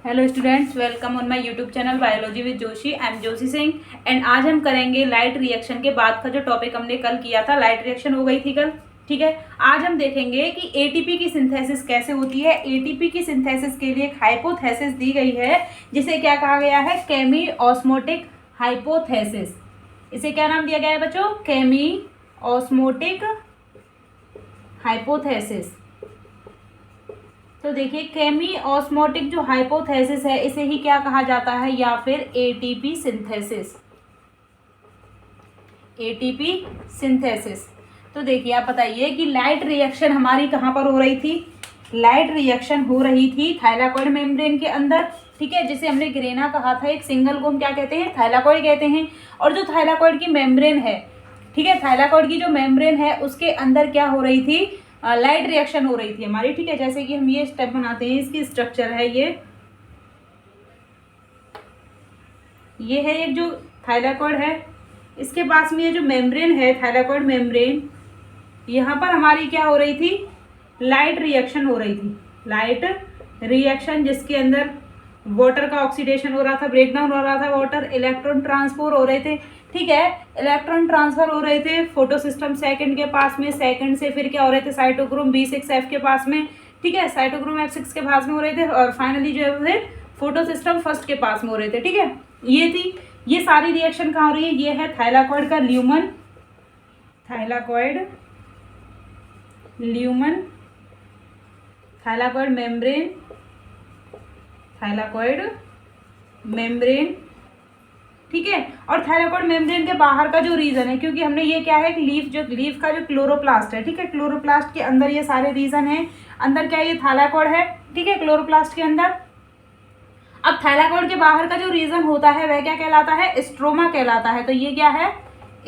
Hello students, welcome on my YouTube channel biology with Joshi. I am Joshi Singh and आज हम करेंगे light reaction के बाद का जो टॉपिक हमने कल किया था। लाइट रिएक्शन हो गई थी कल, ठीक है। आज हम देखेंगे कि एटीपी की सिंथेसिस कैसे होती है। एटीपी की सिंथेसिस के लिए एक हाइपोथेसिस दी गई है जिसे क्या कहा गया है, केमी ऑस्मोटिक हाइपोथेसिस। इसे क्या नाम दिया गया है बच्चों, केमी ऑस्मोटिक हाइपोथेसिस। तो देखिए, केमी ऑस्मोटिक जो हाइपोथेसिस है इसे ही क्या कहा जाता है, या फिर एटीपी सिंथेसिस। ATP synthesis. तो देखिए, आप बताइए कि लाइट रिएक्शन हमारी कहाँ पर हो रही थी। लाइट रिएक्शन हो रही थी थाइलाकॉइड मेम्ब्रेन के अंदर, ठीक है, जिसे हमने ग्रेना कहा था। एक सिंगल को हम क्या कहते हैं, थाइलाकॉइड कहते हैं। और जो थाइलाकॉइड की मेम्ब्रेन है, ठीक है, थाइलाकॉइड की जो मेम्ब्रेन है उसके अंदर क्या हो रही थी, लाइट रिएक्शन हो रही थी हमारी, ठीक है। जैसे कि हम ये स्टेप बनाते हैं, इसकी स्ट्रक्चर है ये है एक जो थाइलाकॉइड है, इसके पास में ये जो मेम्ब्रेन है, थाइलाकॉइड मेम्ब्रेन, यहाँ पर हमारी क्या हो रही थी, लाइट रिएक्शन हो रही थी। लाइट रिएक्शन जिसके अंदर वाटर का ऑक्सीडेशन हो रहा था, ब्रेकडाउन हो रहा था वाटर, इलेक्ट्रॉन ट्रांसफर हो रहे थे, ठीक है। इलेक्ट्रॉन ट्रांसफर हो रहे थे फोटोसिस्टम सेकंड के पास में, सेकंड से फिर क्या हो रहे थे, साइटोक्रोम B6F के पास में, ठीक है, साइटोक्रोम F6 के पास में हो रहे थे, और फाइनली जो है फोटोसिस्टम फर्स्ट के पास में हो रहे थे, ठीक है। ये थी, ये सारी रिएक्शन कहाँ हो रही है, ये है थाइलाकॉइड का lumen, thylakoid lumen, thylakoid membrane, thylakoid membrane, ठीक है। और थाइलाकॉइड मेम्ब्रेन के बाहर का जो रीजन है, क्योंकि हमने ये क्या है कि लीफ का जो क्लोरोप्लास्ट है, ठीक है, क्लोरोप्लास्ट के अंदर ये सारे रीजन है। अंदर क्या है, ये थाइलाकॉइड है, ठीक है, क्लोरोप्लास्ट के अंदर। अब थाइलाकॉइड के बाहर का जो रीजन होता है वह क्या कहलाता है, स्ट्रोमा कहलाता है। तो ये क्या है,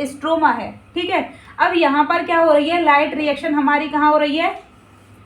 स्ट्रोमा है, ठीक है। अब यहाँ पर क्या हो रही है, लाइट रिएक्शन हमारी कहाँ हो रही है,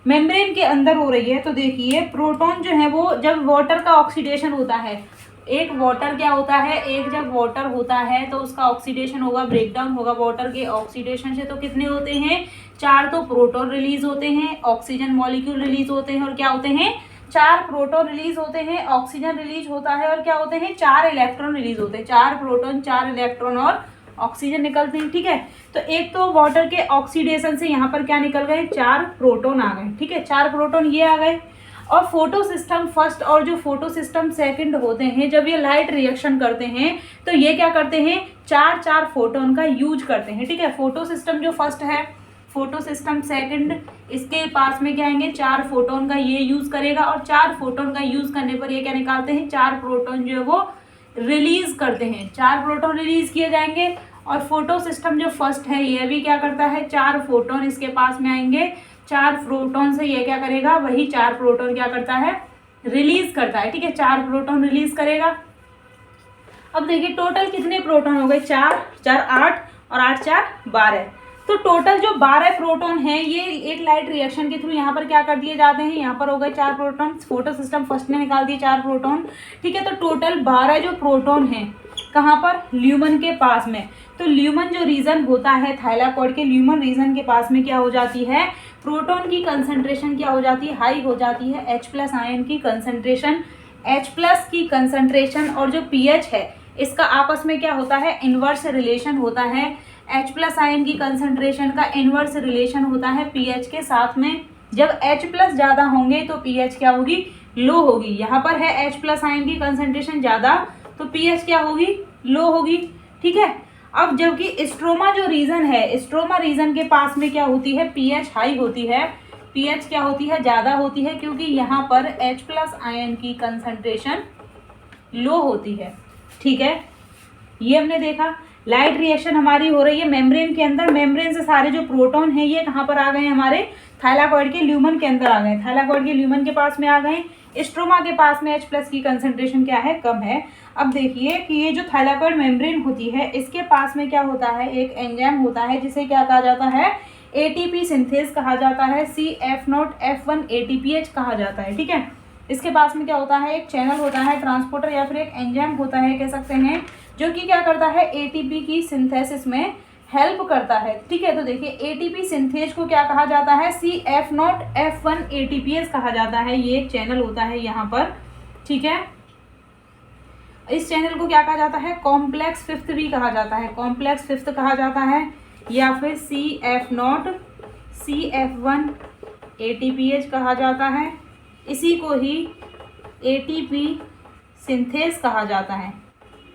मेम्ब्रेन के अंदर हो रही है। तो देखिए, प्रोटॉन जो है वो जब वाटर का ऑक्सीडेशन होता है, एक वाटर क्या होता है, एक जब वाटर होता है तो उसका ऑक्सीडेशन होगा, ब्रेकडाउन होगा वाटर के ऑक्सीडेशन से। तो कितने होते हैं, 4 तो प्रोटॉन रिलीज होते हैं, ऑक्सीजन मॉलिक्यूल रिलीज होते हैं, और क्या होते हैं, 4 प्रोटॉन रिलीज होते हैं, ऑक्सीजन रिलीज होता है, और क्या होते हैं, 4 इलेक्ट्रॉन रिलीज होते हैं। 4 प्रोटॉन, 4 इलेक्ट्रॉन और ऑक्सीजन निकलते हैं, ठीक है। तो एक तो वाटर के ऑक्सीडेशन से यहाँ पर क्या निकल गए, 4 प्रोटॉन आ गए, ठीक है, 4 प्रोटॉन ये आ गए। और फोटो सिस्टम फर्स्ट और जो फोटो सिस्टम सेकंड होते हैं, जब ये लाइट रिएक्शन करते हैं तो ये क्या करते हैं, 4 फोटोन का यूज करते हैं, ठीक है। फोटो सिस्टम जो फर्स्ट है, फोटो सिस्टम सेकंड, इसके पास में क्या आएंगे, 4 फोटोन का ये यूज करेगा, और 4 फोटोन का यूज करने पर ये क्या निकालते हैं, 4 प्रोटॉन जो है वो रिलीज करते हैं, 4 प्रोटॉन रिलीज किए जाएंगे। और फोटो सिस्टम जो फर्स्ट है ये भी क्या करता है, 4 फोटोन इसके पास में आएंगे, 4 प्रोटॉन से ये क्या करेगा, वही 4 प्रोटॉन क्या करता है, रिलीज करता है, ठीक है, 4 प्रोटॉन रिलीज करेगा। अब देखिए टोटल कितने प्रोटॉन हो गए, 4 4 8 और 8 4 12। तो टोटल जो 12 प्रोटॉन हैं ये एक लाइट रिएक्शन के थ्रू यहाँ पर क्या कर दिए जाते हैं, यहाँ पर हो गए 4 प्रोटॉन, फोटो सिस्टम फर्स्ट ने निकाल दिए 4 प्रोटॉन, ठीक है। तो टोटल 12 जो प्रोटॉन हैं कहाँ पर, ल्यूमन के पास में। तो ल्यूमन जो रीजन होता है थाइलाकॉइड के, ल्यूमन रीजन के पास में क्या हो जाती है, प्रोटॉन की कंसंट्रेशन क्या हो जाती है, हाई हो जाती है। H+ आयन की कंसंट्रेशन, H+ की कंसंट्रेशन और जो pH है इसका आपस में क्या होता है, इनवर्स रिलेशन होता है। H+ आयन की कंसंट्रेशन का इनवर्स रिलेशन होता है pH के साथ में। जब H+ ज़्यादा होंगे तो pH क्या होगी, लो होगी। यहाँ पर है H+ आयन की कंसंट्रेशन ज़्यादा तो pH क्या होगी, लो होगी, ठीक है। अब जबकि स्ट्रोमा जो रीजन है, स्ट्रोमा रीजन के पास में क्या होती है, pH हाई होती है, pH क्या होती है, ज़्यादा होती है, क्योंकि यहाँ पर H+ आयन की कंसंट्रेशन लो होती है, ठीक है। ये हमने देखा लाइट रिएक्शन हमारी हो रही है मेम्ब्रेन के अंदर। मेम्ब्रेन से सारे जो प्रोटॉन हैं ये कहाँ पर आ गए, हमारे थाइलाकॉइड के ल्यूमन के अंदर आ गए, थाइलाकॉइड के ल्यूमन के पास में आ गए। स्ट्रोमा के पास में H+ की कंसंट्रेशन क्या है, कम है। अब देखिए कि ये जो थाइलाकॉइड मेम्ब्रेन होती है इसके पास में क्या होता है, एक एंजाइम होता है जिसे क्या कहा जाता है, एटीपी सिंथेस कहा जाता है, CF0F1 ATPase कहा जाता है, ठीक है। इसके पास में क्या होता है, एक चैनल होता है, ट्रांसपोर्टर या फिर एक एंजाइम होता है कह सकते हैं, जो कि क्या करता है, एटीपी की सिंथेसिस में हेल्प करता है, ठीक है। तो देखिए एटीपी सिंथेज को क्या कहा जाता है, CF0F1 ATPase कहा जाता है। ये एक चैनल होता है यहाँ पर, ठीक है। इस चैनल को क्या कहा जाता है, कॉम्प्लेक्स फिफ्थ भी कहा जाता है, कॉम्प्लेक्स फिफ्थ कहा जाता है, या फिर CF0 CF1 ATPase कहा जाता है। इसी को ही ATP सिंथेस कहा जाता है।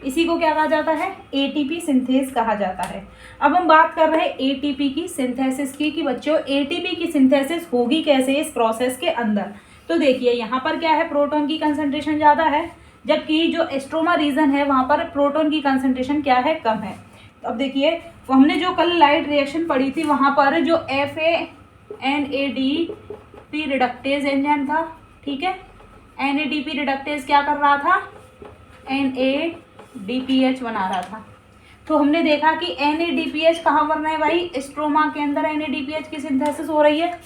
इसी को क्या कहा जाता है, ATP सिंथेस कहा जाता है। अब हम बात कर रहे हैं ATP की सिंथेसिस की, कि बच्चों ATP की सिंथेसिस होगी कैसे इस प्रोसेस के अंदर। तो देखिए यहाँ पर क्या है, प्रोटॉन की कंसंट्रेशन ज़्यादा है, जबकि जो एस्ट्रोमा रीजन है वहाँ पर प्रोटॉन की कंसंट्रेशन क्या है, कम है। तो अब देखिए हमने जो कल लाइट रिएक्शन पढ़ी थी वहाँ पर जो FANADP रिडक्टेज एंजाइम था, ठीक है, NADP रिडक्टेज क्या कर रहा था, NADPH बना रहा था। तो हमने देखा कि NADPH कहाँ बन रहा है भाई, स्ट्रोमा के अंदर NADPH की सिंथेसिस हो रही है।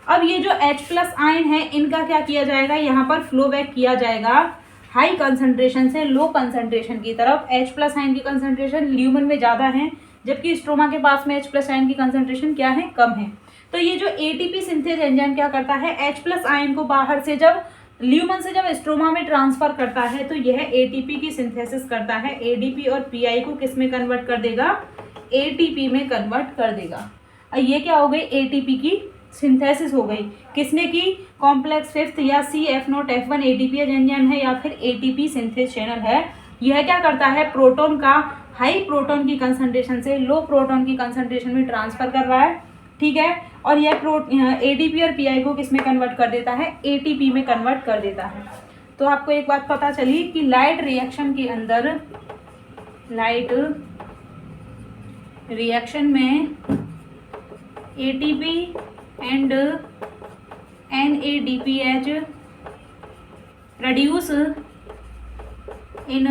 अब ये जो H+ आयन है इनका क्या किया जाएगा, यहाँ पर फ्लो बैक किया जाएगा हाई कंसंट्रेशन से लो कंसंट्रेशन की तरफ। H+ आयन की कंसंट्रेशन ल्यूमन में ज़्यादा है, जबकि स्ट्रोमा के पास में H+ आयन की कंसंट्रेशन क्या है, कम है। तो ये जो ATP सिंथेज एंजाइम क्या करता है, H+ आयन को बाहर से जब ल्यूमन से जब स्ट्रोमा में ट्रांसफर करता है तो यह ATP की सिंथेसिस करता है। ADP और PI को किस में कन्वर्ट कर देगा, ATP में कन्वर्ट कर देगा। ये क्या हो गई, ATP की सिंथेसिस हो गई। किसने की, कॉम्प्लेक्स फिफ्थ या CF0 F1 ATPase एंजाइम है या फिर ATP सिंथेस चैनल है। यह क्या करता है, प्रोटॉन का हाई प्रोटॉन की कंसंट्रेशन से लो प्रोटॉन की कंसंट्रेशन में ट्रांसफर कर रहा है, ठीक है। और यह ADP और PI को किस में कन्वर्ट कर देता है, ATP में कन्वर्ट कर देता है। तो आपको एक बात पता चली कि लाइट रिएक्शन के अंदर, लाइट रिएक्शन में ATP and NADPH produce in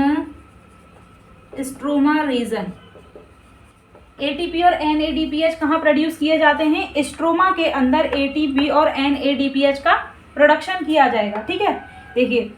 stroma region. ATP और NADPH कहाँ प्रोड्यूस किए जाते हैं, स्ट्रोमा के अंदर ATP और NADPH का प्रोडक्शन किया जाएगा, ठीक है। देखिए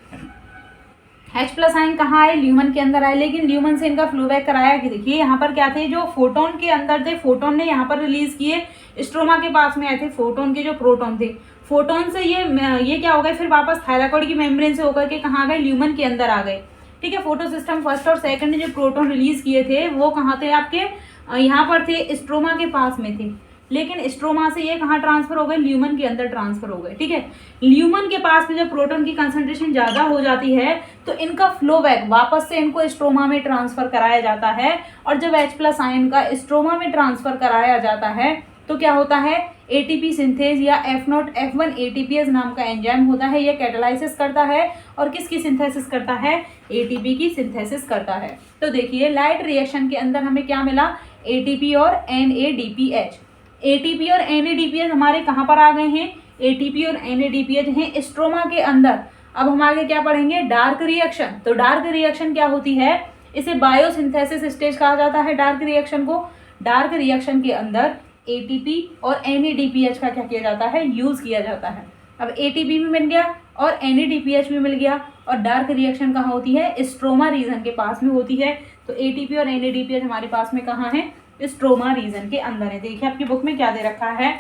H+ आयन कहाँ आए, ल्यूमन के अंदर आए, लेकिन ल्यूमन से इनका फ्लो बैक कराया कि देखिए यहाँ पर क्या थे, जो फोटोन के अंदर थे, फोटोन ने यहाँ पर रिलीज किए, स्ट्रोमा के पास में आए थे फोटोन के जो प्रोटॉन थे। फोटोन से ये क्या हो गए, फिर वापस थायराकोइड की मेम्ब्रेन से होकर के कहाँ आ गए, ल्यूमन के अंदर आ गए, ठीक है। फोटो सिस्टम फर्स्ट और सेकंड ने जो प्रोटॉन रिलीज किए थे वो कहाँ थे, आपके यहाँ पर थे, स्ट्रोमा के पास में थे, लेकिन स्ट्रोमा से ये कहाँ ट्रांसफर हो गए, ल्यूमन के अंदर ट्रांसफर हो गए, ठीक है। ल्यूमन के पास में जब प्रोटॉन की कंसंट्रेशन ज़्यादा हो जाती है तो इनका फ्लो बैक वापस से इनको स्ट्रोमा में ट्रांसफर कराया जाता है, और जब H+ आयन का स्ट्रोमा में ट्रांसफर कराया जाता है तो क्या होता है, ATP सिंथेज या F0 F1 ATPase नाम का एंजाइम होता है, यह कैटालाइसिस करता है और किसकी सिंथेसिस करता है, ATP की सिंथेसिस करता है। तो देखिए लाइट रिएक्शन के अंदर हमें क्या मिला, ATP और NADPH। ATP और NADPH हमारे कहाँ पर आ गए हैं, ATP और NADPH हैं स्ट्रोमा के अंदर। अब हम आगे क्या पढ़ेंगे, डार्क रिएक्शन। तो डार्क रिएक्शन क्या होती है, इसे बायोसिंथेसिस स्टेज कहा जाता है डार्क रिएक्शन को। डार्क रिएक्शन के अंदर ATP और NADPH का क्या किया जाता है, यूज़ किया जाता है। अब ATP भी मिल गया और NADPH भी मिल गया, और डार्क रिएक्शन कहाँ होती है, स्ट्रोमा रीजन के पास में होती है। तो ATP और NADPH हमारे पास में कहाँ है, स्ट्रोमा रीजन के अंदर है। देखिए आपकी बुक में क्या दे रखा है,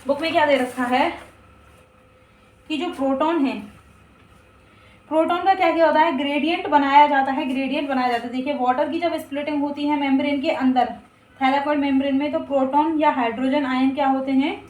बुक में क्या दे रखा है कि जो प्रोटॉन है, प्रोटॉन का क्या क्या होता है, ग्रेडियंट बनाया जाता है, ग्रेडियंट बनाया जाता है। देखिए वाटर की जब स्प्लिटिंग होती है मेम्ब्रेन के अंदर, थैलाकोइड मेम्ब्रेन में, तो प्रोटॉन या हाइड्रोजन आयन क्या होते हैं,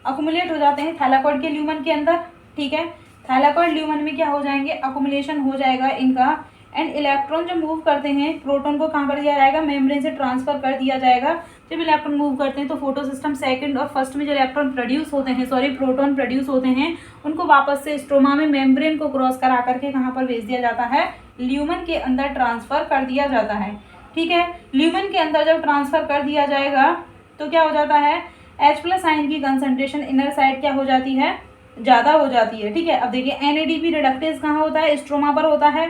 अकुमुलेट हो जाते हैं थैलाकोइड के ल्यूमन के अंदर, ठीक है। थैलाकोइड ल्यूमन में क्या हो जाएंगे, अकुमुलेशन हो जाएगा इनका, एंड इलेक्ट्रॉन जब मूव करते हैं प्रोटॉन को कहाँ कर दिया जाएगा, मेम्ब्रेन से ट्रांसफर कर दिया जाएगा। जब इलेक्ट्रॉन मूव करते हैं तो फोटो सिस्टम सेकंड और फर्स्ट में जो इलेक्ट्रॉन प्रोड्यूस होते हैं, प्रोटॉन प्रोड्यूस होते हैं, उनको वापस से स्ट्रोमा में मेम्ब्रेन को क्रॉस करा करके कहाँ पर भेज दिया जाता है, ल्यूमन के अंदर ट्रांसफर कर दिया जाता है, ठीक है। ल्यूमन के अंदर जब ट्रांसफर कर दिया जाएगा तो क्या हो जाता है, H+ आयन की कंसंट्रेशन इनर साइड क्या हो जाती है, ज़्यादा हो जाती है, ठीक है। अब देखिए NADP रिडक्टेज कहाँ होता है, स्ट्रोमा पर होता है,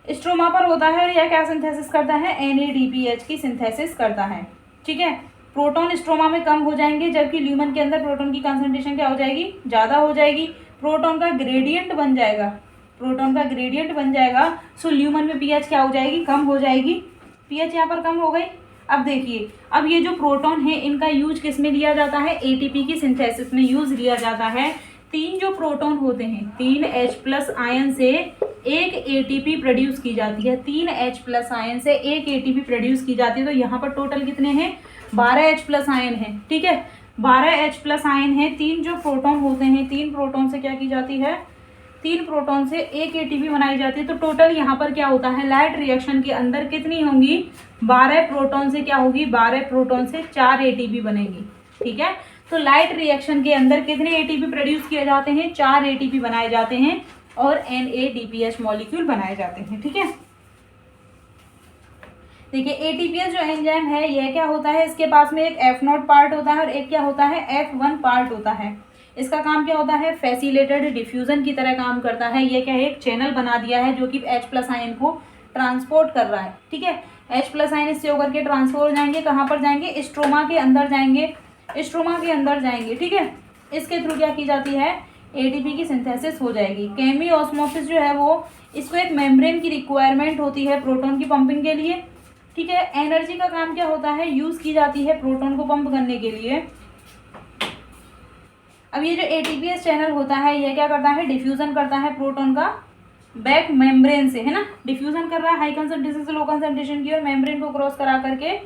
स्ट्रोमा पर होता है, और यह क्या सिंथेसिस करता है, NADPH की सिंथेसिस करता है, ठीक है। प्रोटॉन स्ट्रोमा में कम हो जाएंगे, जबकि ल्यूमन के अंदर प्रोटॉन की कंसंट्रेशन क्या हो जाएगी, ज़्यादा हो जाएगी। प्रोटॉन का ग्रेडियंट बन जाएगा, प्रोटॉन का ग्रेडियंट बन जाएगा। सो ल्यूमन में pH क्या हो जाएगी, कम हो जाएगी, pH यहाँ पर कम हो गई। अब देखिए, अब ये जो प्रोटॉन है इनका यूज किस में लिया जाता है, ATP की सिंथेसिस में यूज लिया जाता है। तीन जो प्रोटॉन होते हैं, 3 H+ आयन से एक ATP प्रोड्यूस की जाती है, 3 H+ आयन से एक ATP प्रोड्यूस की जाती है। तो यहाँ पर टोटल कितने हैं, 12 H+ आयन है, ठीक है, 12 H+ आयन है। तीन जो प्रोटॉन होते हैं, 3 प्रोटॉन से क्या की जाती है, 3 प्रोटॉन से एक ATP बनाई जाती है। तो टोटल यहाँ पर क्या होता है, लाइट रिएक्शन के अंदर कितनी होंगी, 12 प्रोटॉन से क्या होगी, 12 प्रोटॉन से 4 ATP बनेगी, ठीक है। तो लाइट रिएक्शन के अंदर कितने ATP प्रोड्यूस किए जाते हैं, 4 ATP बनाए जाते हैं और NADPH मॉलिक्यूल बनाए जाते हैं, ठीक है। देखिए ATPase जो एंजाइम है यह क्या होता है, इसके पास में एक F0 पार्ट होता है और एक क्या होता है, F1 पार्ट होता है। इसका काम क्या होता है, फैसिलिटेटेड डिफ्यूजन की तरह काम करता है। ये क्या है, एक चैनल बना दिया है जो कि H+ आयन को ट्रांसपोर्ट कर रहा है, ठीक है। H+ आयन इससे होकर के ट्रांसफर हो जाएंगे, कहाँ पर जाएंगे, स्ट्रोमा के अंदर जाएंगे, स्ट्रोमा के अंदर जाएंगे, ठीक है। इसके थ्रू क्या की जाती है, ATP की सिंथेसिस हो जाएगी। केमी ऑस्मोसिस जो है वो, इसको एक मेम्ब्रेन की रिक्वायरमेंट होती है प्रोटॉन की पंपिंग के लिए, ठीक है। एनर्जी का काम क्या होता है, यूज की जाती है प्रोटॉन को पंप करने के लिए। अब ये जो ATPase चैनल होता है यह क्या करता है, डिफ्यूजन करता है प्रोटॉन का बैक मेम्ब्रेन से, है ना, डिफ्यूजन कर रहा है हाई कंसंट्रेशन से लो कंसंट्रेशन की और मेम्ब्रेन को क्रॉस करा करके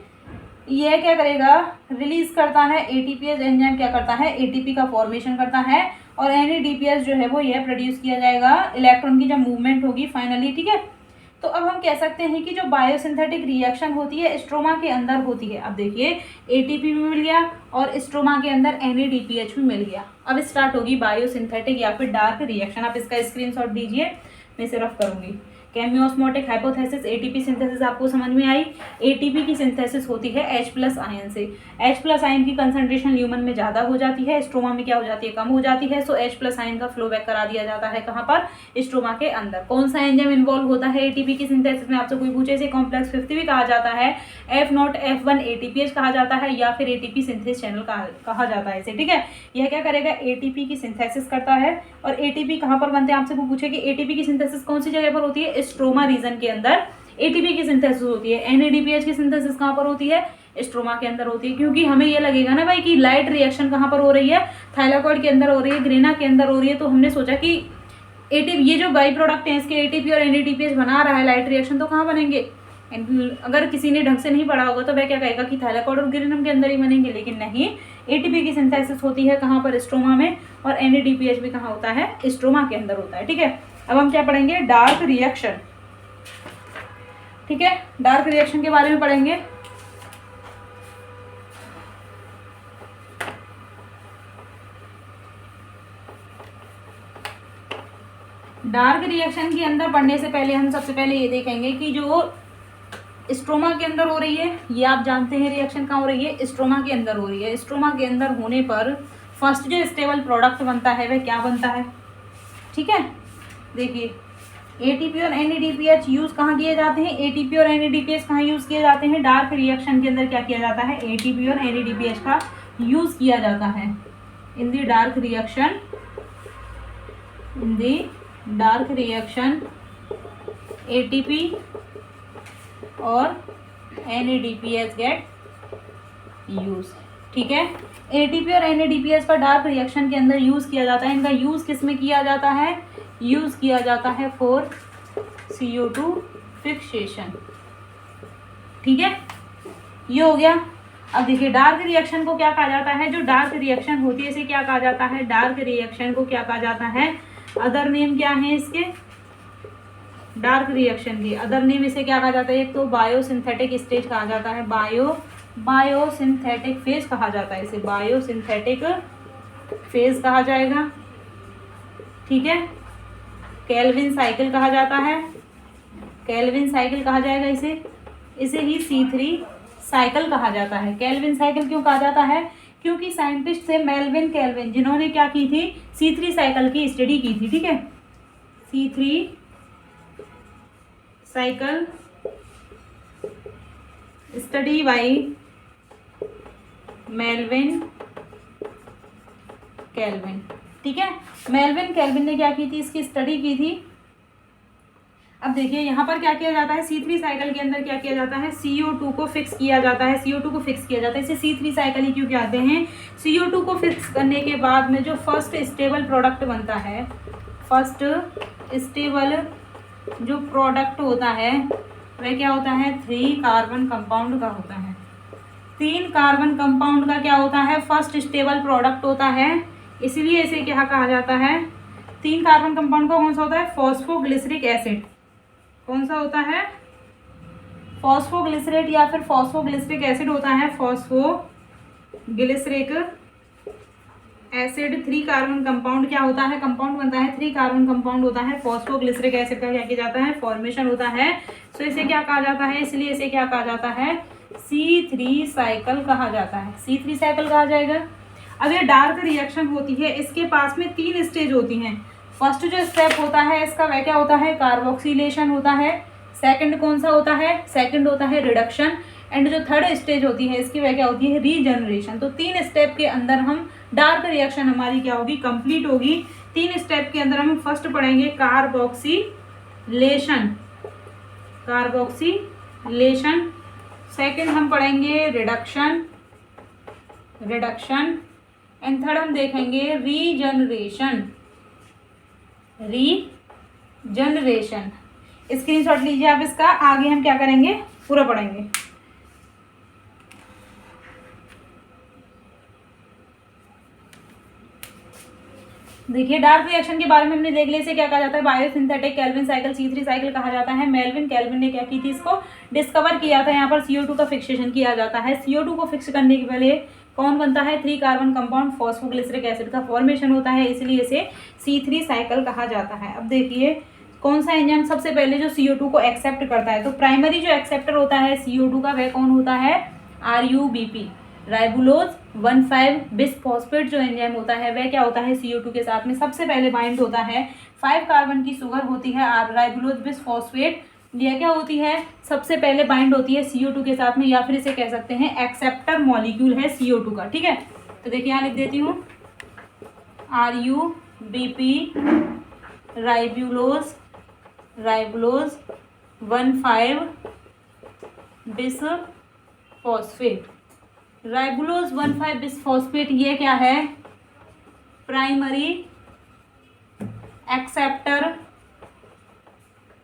यह क्या करेगा, रिलीज करता है। ATPase एंजाइम क्या करता है, ATP का फॉर्मेशन करता है और NADPH जो है वो यह प्रोड्यूस किया जाएगा, इलेक्ट्रॉन की जब मूवमेंट होगी फाइनली, ठीक है। तो अब हम कह सकते हैं कि जो बायोसिंथेटिक रिएक्शन होती है स्ट्रोमा के अंदर होती है। अब देखिए ATP भी मिल गया और स्ट्रोमा के अंदर NADPH भी मिल गया। अब स्टार्ट होगी बायोसिंथेटिक या फिर डार्क रिएक्शन। आप इसका स्क्रीनशॉट दीजिए, मैं सिर्फ करूंगी। केमियोस्मोटिक हाइपोथेसिस, ATP सिंथेसिस आपको समझ में आई। ATP की सिंथेसिस होती है H+ आयन से। H+ आयन की कंसंट्रेशन ल्यूमन में ज़्यादा हो जाती है, स्ट्रोमा में क्या हो जाती है, कम हो जाती है। सो H+ आयन का फ्लो बैक करा दिया जाता है कहाँ पर, स्ट्रोमा के अंदर। कौन सा एंजाइम इन्वॉल्व होता है ATP की सिंथेसिस में, आपसे कोई पूछे, इसे कॉम्प्लेक्स 50 भी कहा जाता है, F0 F1 ATPase कहा जाता है या फिर ATP सिंथेसिस चैनल कहा जाता है इसे, ठीक है। यह क्या करेगा, ATP की सिंथेसिस करता है और ATP कहाँ पर बनते हैं, आपसे कोई पूछे कि ATP की सिंथेसिस कौन सी जगह पर होती है, स्ट्रोमा रीजन के अंदर ATP की सिंथेसिस होती है। NADPH की सिंथेसिस कहाँ पर होती है, स्ट्रोमा के अंदर होती है। क्योंकि हमें ये लगेगा ना भाई कि लाइट रिएक्शन कहाँ पर हो रही है, थाइलाकॉइड के अंदर हो रही है, ग्रेना के अंदर हो रही है, तो हमने सोचा कि ATP ये जो बाई प्रोडक्ट है इसके ATP और NADPH बना रहा है लाइट रिएक्शन, तो कहाँ बनेंगे। अगर किसी ने ढंग से नहीं पढ़ा होगा तो वह क्या कहेगा कि थाइलाकॉइड और ग्रेनम के अंदर ही बनेंगे, लेकिन नहीं, ATP की सिंथेसिस होती है कहाँ पर, स्ट्रोमा में, और NADPH भी कहाँ होता है, स्ट्रोमा के अंदर होता है, ठीक है। अब हम क्या पढ़ेंगे, डार्क रिएक्शन, ठीक है। डार्क रिएक्शन के बारे में पढ़ेंगे। डार्क रिएक्शन के अंदर पढ़ने से पहले हम सबसे पहले ये देखेंगे कि जो स्ट्रोमा के अंदर हो रही है, ये आप जानते हैं रिएक्शन कहाँ हो रही है, स्ट्रोमा के अंदर हो रही है। स्ट्रोमा के अंदर होने पर फर्स्ट जो स्टेबल प्रोडक्ट बनता है वह क्या बनता है, ठीक है। देखिए ATP और NADPH यूज कहाँ किए जाते हैं, ATP और NADPH कहाँ यूज किए जाते हैं, डार्क रिएक्शन के अंदर क्या किया जाता है, ATP और NADPH का यूज किया जाता है इन the Dark reaction, in the Dark reaction ATP और NADPH गेट यूज, ठीक है। ATP और NADPH का डार्क रिएक्शन के अंदर यूज किया जाता है। इनका यूज किस में किया जाता है, यूज किया जाता है फॉर CO2 फिक्सेशन, ठीक है। ये हो गया। अब देखिए डार्क रिएक्शन को क्या कहा जाता है, जो डार्क रिएक्शन होती है इसे क्या कहा जाता है, डार्क रिएक्शन को क्या कहा जाता है, अदर नेम क्या है इसके, डार्क रिएक्शन की अदर नेम इसे क्या कहा जाता है, एक तो बायोसिंथेटिक स्टेज कहा जाता है, बायोसिंथेटिक फेज कहा जाता है, इसे बायोसिंथेटिक फेज कहा जाएगा, ठीक है। केल्विन साइकिल कहा जाता है, केल्विन साइकिल कहा जाएगा इसे ही C3 साइकिल कहा जाता है। केल्विन साइकिल क्यों कहा जाता है, क्योंकि साइंटिस्ट थे मेल्विन केल्विन, जिन्होंने क्या की थी, C3 साइकिल की स्टडी की थी, ठीक है। C3 cycle study bye Melvin kelvin, ठीक है। मेल्विन केल्विन ने क्या की थी, इसकी स्टडी की थी। अब देखिए यहाँ पर क्या किया जाता है, C3 साइकिल के अंदर क्या किया जाता है, CO2 को फिक्स किया जाता है, CO2 को फिक्स किया जाता है। इसे C3 साइकिल ही क्यों कहते हैं, CO2 को फिक्स करने के बाद में जो फर्स्ट स्टेबल प्रोडक्ट बनता है, फर्स्ट स्टेबल जो प्रोडक्ट होता है वह क्या होता है, 3 कार्बन कंपाउंड का होता है। 3 कार्बन कंपाउंड का क्या होता है, फर्स्ट स्टेबल प्रोडक्ट होता है, इसलिए इसे क्या कहा जाता है, 3 कार्बन कंपाउंड का कौन सा होता है, फॉस्फोग्लिसरिक एसिड। कौन सा होता है, फॉस्फोग्लिसरेट या फिर फॉस्फोग्लिसरिक एसिड होता है, फॉस्फोग्लिसरिक एसिड। 3 कार्बन कंपाउंड क्या होता है, कंपाउंड बनता है, 3 कार्बन कंपाउंड होता है, फॉस्फोग्लिसरिक एसिड का क्या किया जाता है, फॉर्मेशन होता है। सो इसे क्या कहा जाता है, इसलिए इसे क्या कहा जाता है, C3 साइकिल कहा जाता है, C3 साइकिल कहा जाएगा। अब ये डार्क रिएक्शन होती है, इसके पास में 3 स्टेज होती हैं। फर्स्ट जो स्टेप होता है इसका वह क्या होता है, कार्बोक्सिलेशन होता है। सेकंड कौन सा होता है, सेकंड होता है रिडक्शन। एंड जो थर्ड स्टेज होती है इसकी वह क्या होती है, रीजनरेशन। तो 3 स्टेप के अंदर हम डार्क रिएक्शन हमारी क्या होगी, कंप्लीट होगी। 3 स्टेप के अंदर हम फर्स्ट पढ़ेंगे कार्बोक्सिलेशन, कार्बोक्सिलेशन। सेकंड हम पढ़ेंगे रिडक्शन, रिडक्शन। एंड थर्ड हम देखेंगे रीजनरेशन, रीजनरेशन। स्क्रीनशॉट लीजिए आप इसका, आगे हम क्या करेंगे, पूरा पढ़ेंगे। देखिए डार्क रिएक्शन के बारे में हमने देख लिया, इसे क्या कहा जाता है, biosynthetic Calvin cycle, C3 cycle कहा जाता है। मेल्विन केल्विन ने क्या की थी, इसको डिस्कवर किया था। यहाँ पर CO2 का फिक्सेशन किया जाता है। CO2 को फिक्स करने के पहले कौन बनता है, 3 कार्बन कंपाउंड फॉस्फोग्लिसरिक एसिड का फॉर्मेशन होता है, इसलिए इसे C3 साइकिल कहा जाता है। अब देखिए कौन सा एंजाइम सबसे पहले जो CO2 को एक्सेप्ट करता है, तो प्राइमरी जो एक्सेप्टर होता है CO2 का वह कौन होता है, RUBP, राइबुलोज 1,5 बिसफॉस्फेट जो एंजाइम होता है वह क्या होता है, CO2 के साथ में सबसे पहले बाइंड होता है। 5 कार्बन की शुगर होती है राइबुलोज बिसफॉस्फेट, यह क्या होती है, सबसे पहले बाइंड होती है CO2 के साथ में, या फिर इसे कह सकते हैं एक्सेप्टर मॉलिक्यूल है CO2 का। ठीक है, तो देखिए यहाँ लिख देती हूँ, RUBP ribulose 1,5 bisphosphate. Ribulose 1,5 bisphosphate ये क्या है, प्राइमरी एक्सेप्टर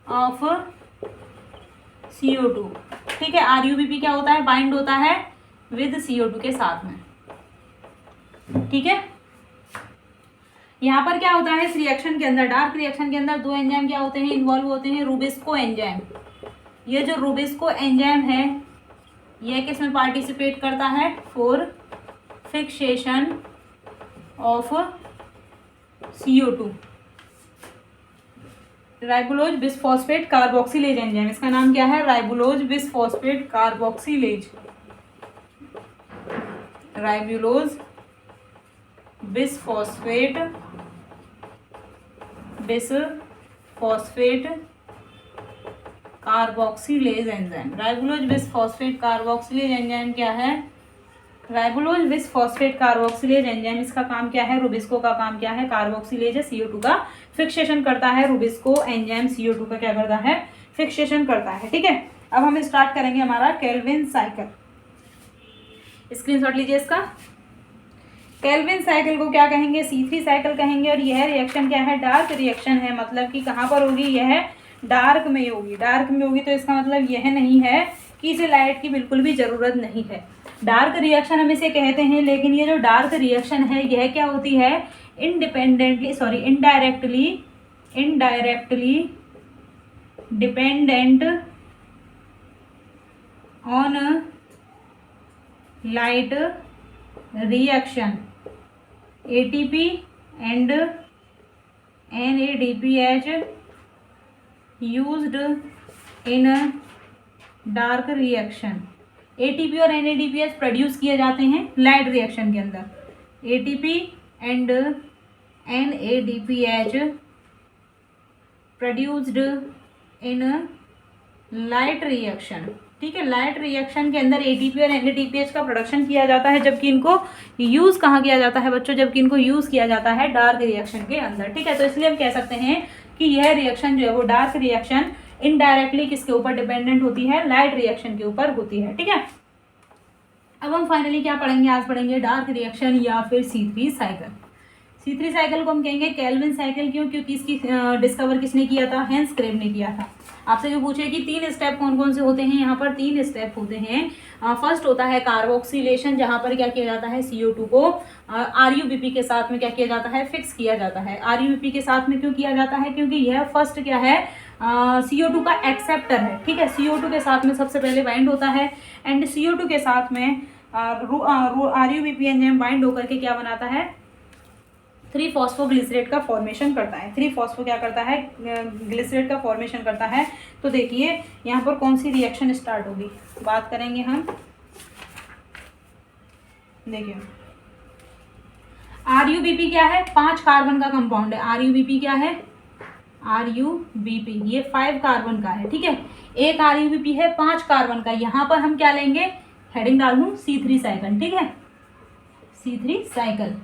ऑफ CO2। ठीक है, RUBP क्या होता है, बाइंड होता है विद CO2 के साथ में। ठीक है, यहाँ पर क्या होता है इस रिएक्शन के अंदर, डार्क रिएक्शन के अंदर 2 एंजाइम क्या होते हैं, इन्वॉल्व होते हैं। रूबिस्को एंजाइम, ये जो रूबिस्को एंजाइम है यह किस में पार्टिसिपेट करता है, for fixation of CO2। Ribulose bisphosphate carboxylase enzyme, इसका नाम क्या है, ribulose bisphosphate carboxylase, ribulose bisphosphate carboxylase enzyme. Ribulose bisphosphate carboxylase enzyme क्या है, राइबुलोज बिसफॉस्फेट कार्बोक्सिलेज एंजाइम, इसका काम क्या है, रूबिस्को का काम क्या है, कार्बोक्सिलेज है, CO2 का फिक्सेशन करता है। रूबिस्को एंजाइम CO2 का क्या करता है, फिक्सेशन करता है। ठीक है, अब हम स्टार्ट करेंगे हमारा केल्विन साइकिल। स्क्रीनशॉट लीजिए इसका। केल्विन साइकिल को क्या कहेंगे, C3 साइकिल कहेंगे। और यह रिएक्शन क्या है, डार्क रिएक्शन है, मतलब कि कहाँ पर होगी, यह डार्क में होगी। डार्क में होगी तो इसका मतलब यह नहीं है कि इसे लाइट की बिल्कुल भी ज़रूरत नहीं है। डार्क रिएक्शन हम इसे कहते हैं, लेकिन ये जो डार्क रिएक्शन है यह क्या होती है, indirectly dependent on light reaction. ATP and NADPH used in dark reaction. ATP और NADPH प्रोड्यूस किए जाते हैं लाइट रिएक्शन के अंदर। ATP and NADPH produced in light reaction. ठीक है, लाइट रिएक्शन के अंदर ATP और NADPH का प्रोडक्शन किया जाता है, जबकि इनको यूज़ कहाँ किया जाता है बच्चों, जबकि इनको यूज़ किया जाता है डार्क रिएक्शन के अंदर। ठीक है, तो इसलिए हम कह सकते हैं कि यह रिएक्शन जो है वो डार्क रिएक्शन इनडायरेक्टली किसके ऊपर डिपेंडेंट होती है, लाइट रिएक्शन के ऊपर होती है। ठीक है, अब हम फाइनली क्या पढ़ेंगे, आज पढ़ेंगे डार्क रिएक्शन या फिर C3 साइकिल। C3 साइकिल को हम कहेंगे केल्विन साइकिल, क्यों, क्योंकि इसकी डिस्कवर किसने किया था, हेंस क्रेब ने किया था। आपसे जो पूछे कि 3 स्टेप कौन कौन से होते हैं, यहाँ पर 3 स्टेप होते हैं। फर्स्ट होता है कार्बोक्सिलेशन, जहाँ पर क्या किया जाता है, CO2 को RuBp के साथ में क्या किया जाता है, फिक्स किया जाता है। RuBp के साथ में क्यों किया जाता है, क्योंकि यह फर्स्ट क्या है, CO2 का एक्सेप्टर है। ठीक है, CO2 के साथ में सबसे पहले बाइंड होता है एंड CO2 के साथ में RuBp एंजाइम बाइंड होकर के क्या बनाता है, 3-फॉस्फोग्लिसरेट का फॉर्मेशन करता है। 3-फॉस्फो क्या करता है, ग्लिसरेट का फॉर्मेशन करता है। तो देखिए यहाँ पर कौन सी रिएक्शन स्टार्ट होगी, बात करेंगे हम। देखिए RuBp क्या है, 5 कार्बन का कंपाउंड है। RuBp क्या है, RuBp ये 5 कार्बन का है। ठीक है, एक RuBp है 5 कार्बन का। यहाँ पर हम क्या लेंगे, हेडिंग डाल दूँ C3 साइकिल। ठीक है, C3 साइकिल।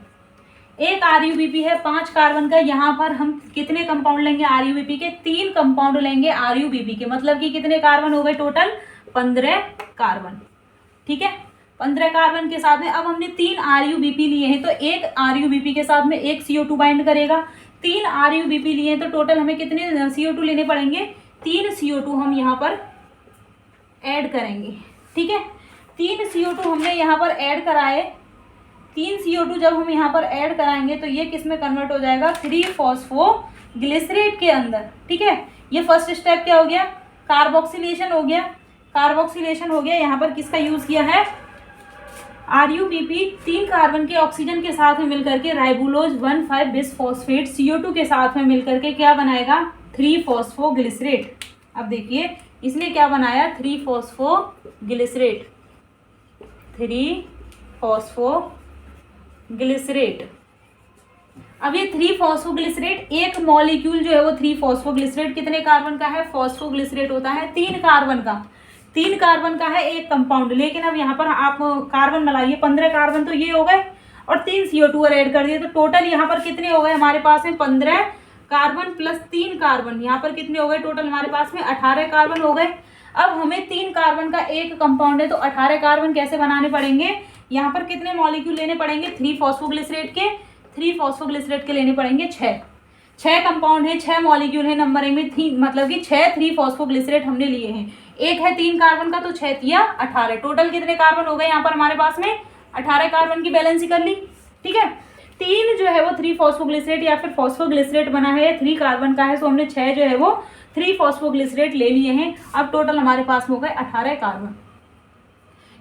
एक RuBp है 5 कार्बन का, यहाँ पर हम कितने कंपाउंड लेंगे RuBp के, 3 कंपाउंड लेंगे RuBp के, मतलब कि कितने कार्बन हो गए टोटल, 15 कार्बन। ठीक है, 15 कार्बन के साथ में अब हमने 3 RuBp लिए हैं, तो एक RuBp के साथ में एक CO2 बाइंड करेगा। 3 RuBp लिए हैं तो टोटल हमें कितने CO2 लेने पड़ेंगे, 3 CO2 हम यहाँ पर ऐड करेंगे। ठीक है, 3 CO2 हमने यहाँ पर ऐड कराए। 3 CO2 जब हम यहाँ पर ऐड कराएंगे तो ये किस में कन्वर्ट हो जाएगा, 3-फॉस्फोग्लिसरेट के अंदर। ठीक है, ये फर्स्ट स्टेप क्या हो गया, कार्बोक्सिलेशन हो गया। कार्बोक्सिलेशन हो गया, यहाँ पर किसका यूज किया है, RuBp 3 कार्बन के ऑक्सीजन के साथ में मिलकर के राइबोलोज 1,5-बिसफॉस्फेट CO2 के साथ में मिलकर के क्या बनाएगा, 3-फॉस्फोग्लिसरेट। अब देखिए इसने क्या बनाया, 3-फॉस्फोग्लिसरेट, 3-फॉस्फोग्लिसरेट। अब ये 3-फॉस्फोग्लिसरेट एक मॉलिक्यूल जो है वो 3-फॉस्फोग्लिसरेट कितने कार्बन का है, फॉस्फोग्लिसरेट होता है 3 कार्बन का। 3 कार्बन का है एक कंपाउंड, लेकिन अब यहाँ पर आप कार्बन मिलाइए, 15 कार्बन तो ये हो गए और 3 CO2 और ऐड कर दिए, तो टोटल यहाँ पर कितने हो गए हमारे पास में, 15 कार्बन प्लस 3 कार्बन, यहाँ पर कितने हो गए टोटल हमारे पास में, 18 कार्बन हो गए। अब हमें 3 कार्बन का एक कंपाउंड है तो 18 कार्बन कैसे बनाने पड़ेंगे, यहाँ पर कितने मॉलिक्यूल लेने पड़ेंगे, 3-फॉस्फोग्लिसरेट के, 3-फॉस्फोग्लिसरेट के लेने पड़ेंगे 6 कंपाउंड है, 6 मॉलिक्यूल है नंबरिंग में, 3 मतलब कि 6 3-फॉस्फोग्लिसरेट हमने लिए हैं। एक है 3 कार्बन का तो 6 या 18, टोटल कितने कार्बन हो गए यहाँ पर हमारे पास में, 18 कार्बन की बैलेंस कर ली। ठीक है, 3 जो है वो 3-फॉस्फोग्लिसरेट या फिर फॉस्फोग्लिसरेट बना है, 3 कार्बन का है, तो हमने 6 जो है वो 3-फॉस्फोग्लिसरेट ले लिए हैं। अब टोटल हमारे पास में हो गए 18 कार्बन।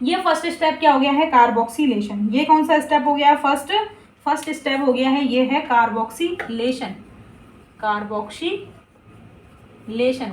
ये फर्स्ट स्टेप क्या हो गया है, कार्बोक्सिलेशन। ये कौन सा स्टेप हो गया, फर्स्ट स्टेप हो गया है, ये है कार्बोक्सिलेशन।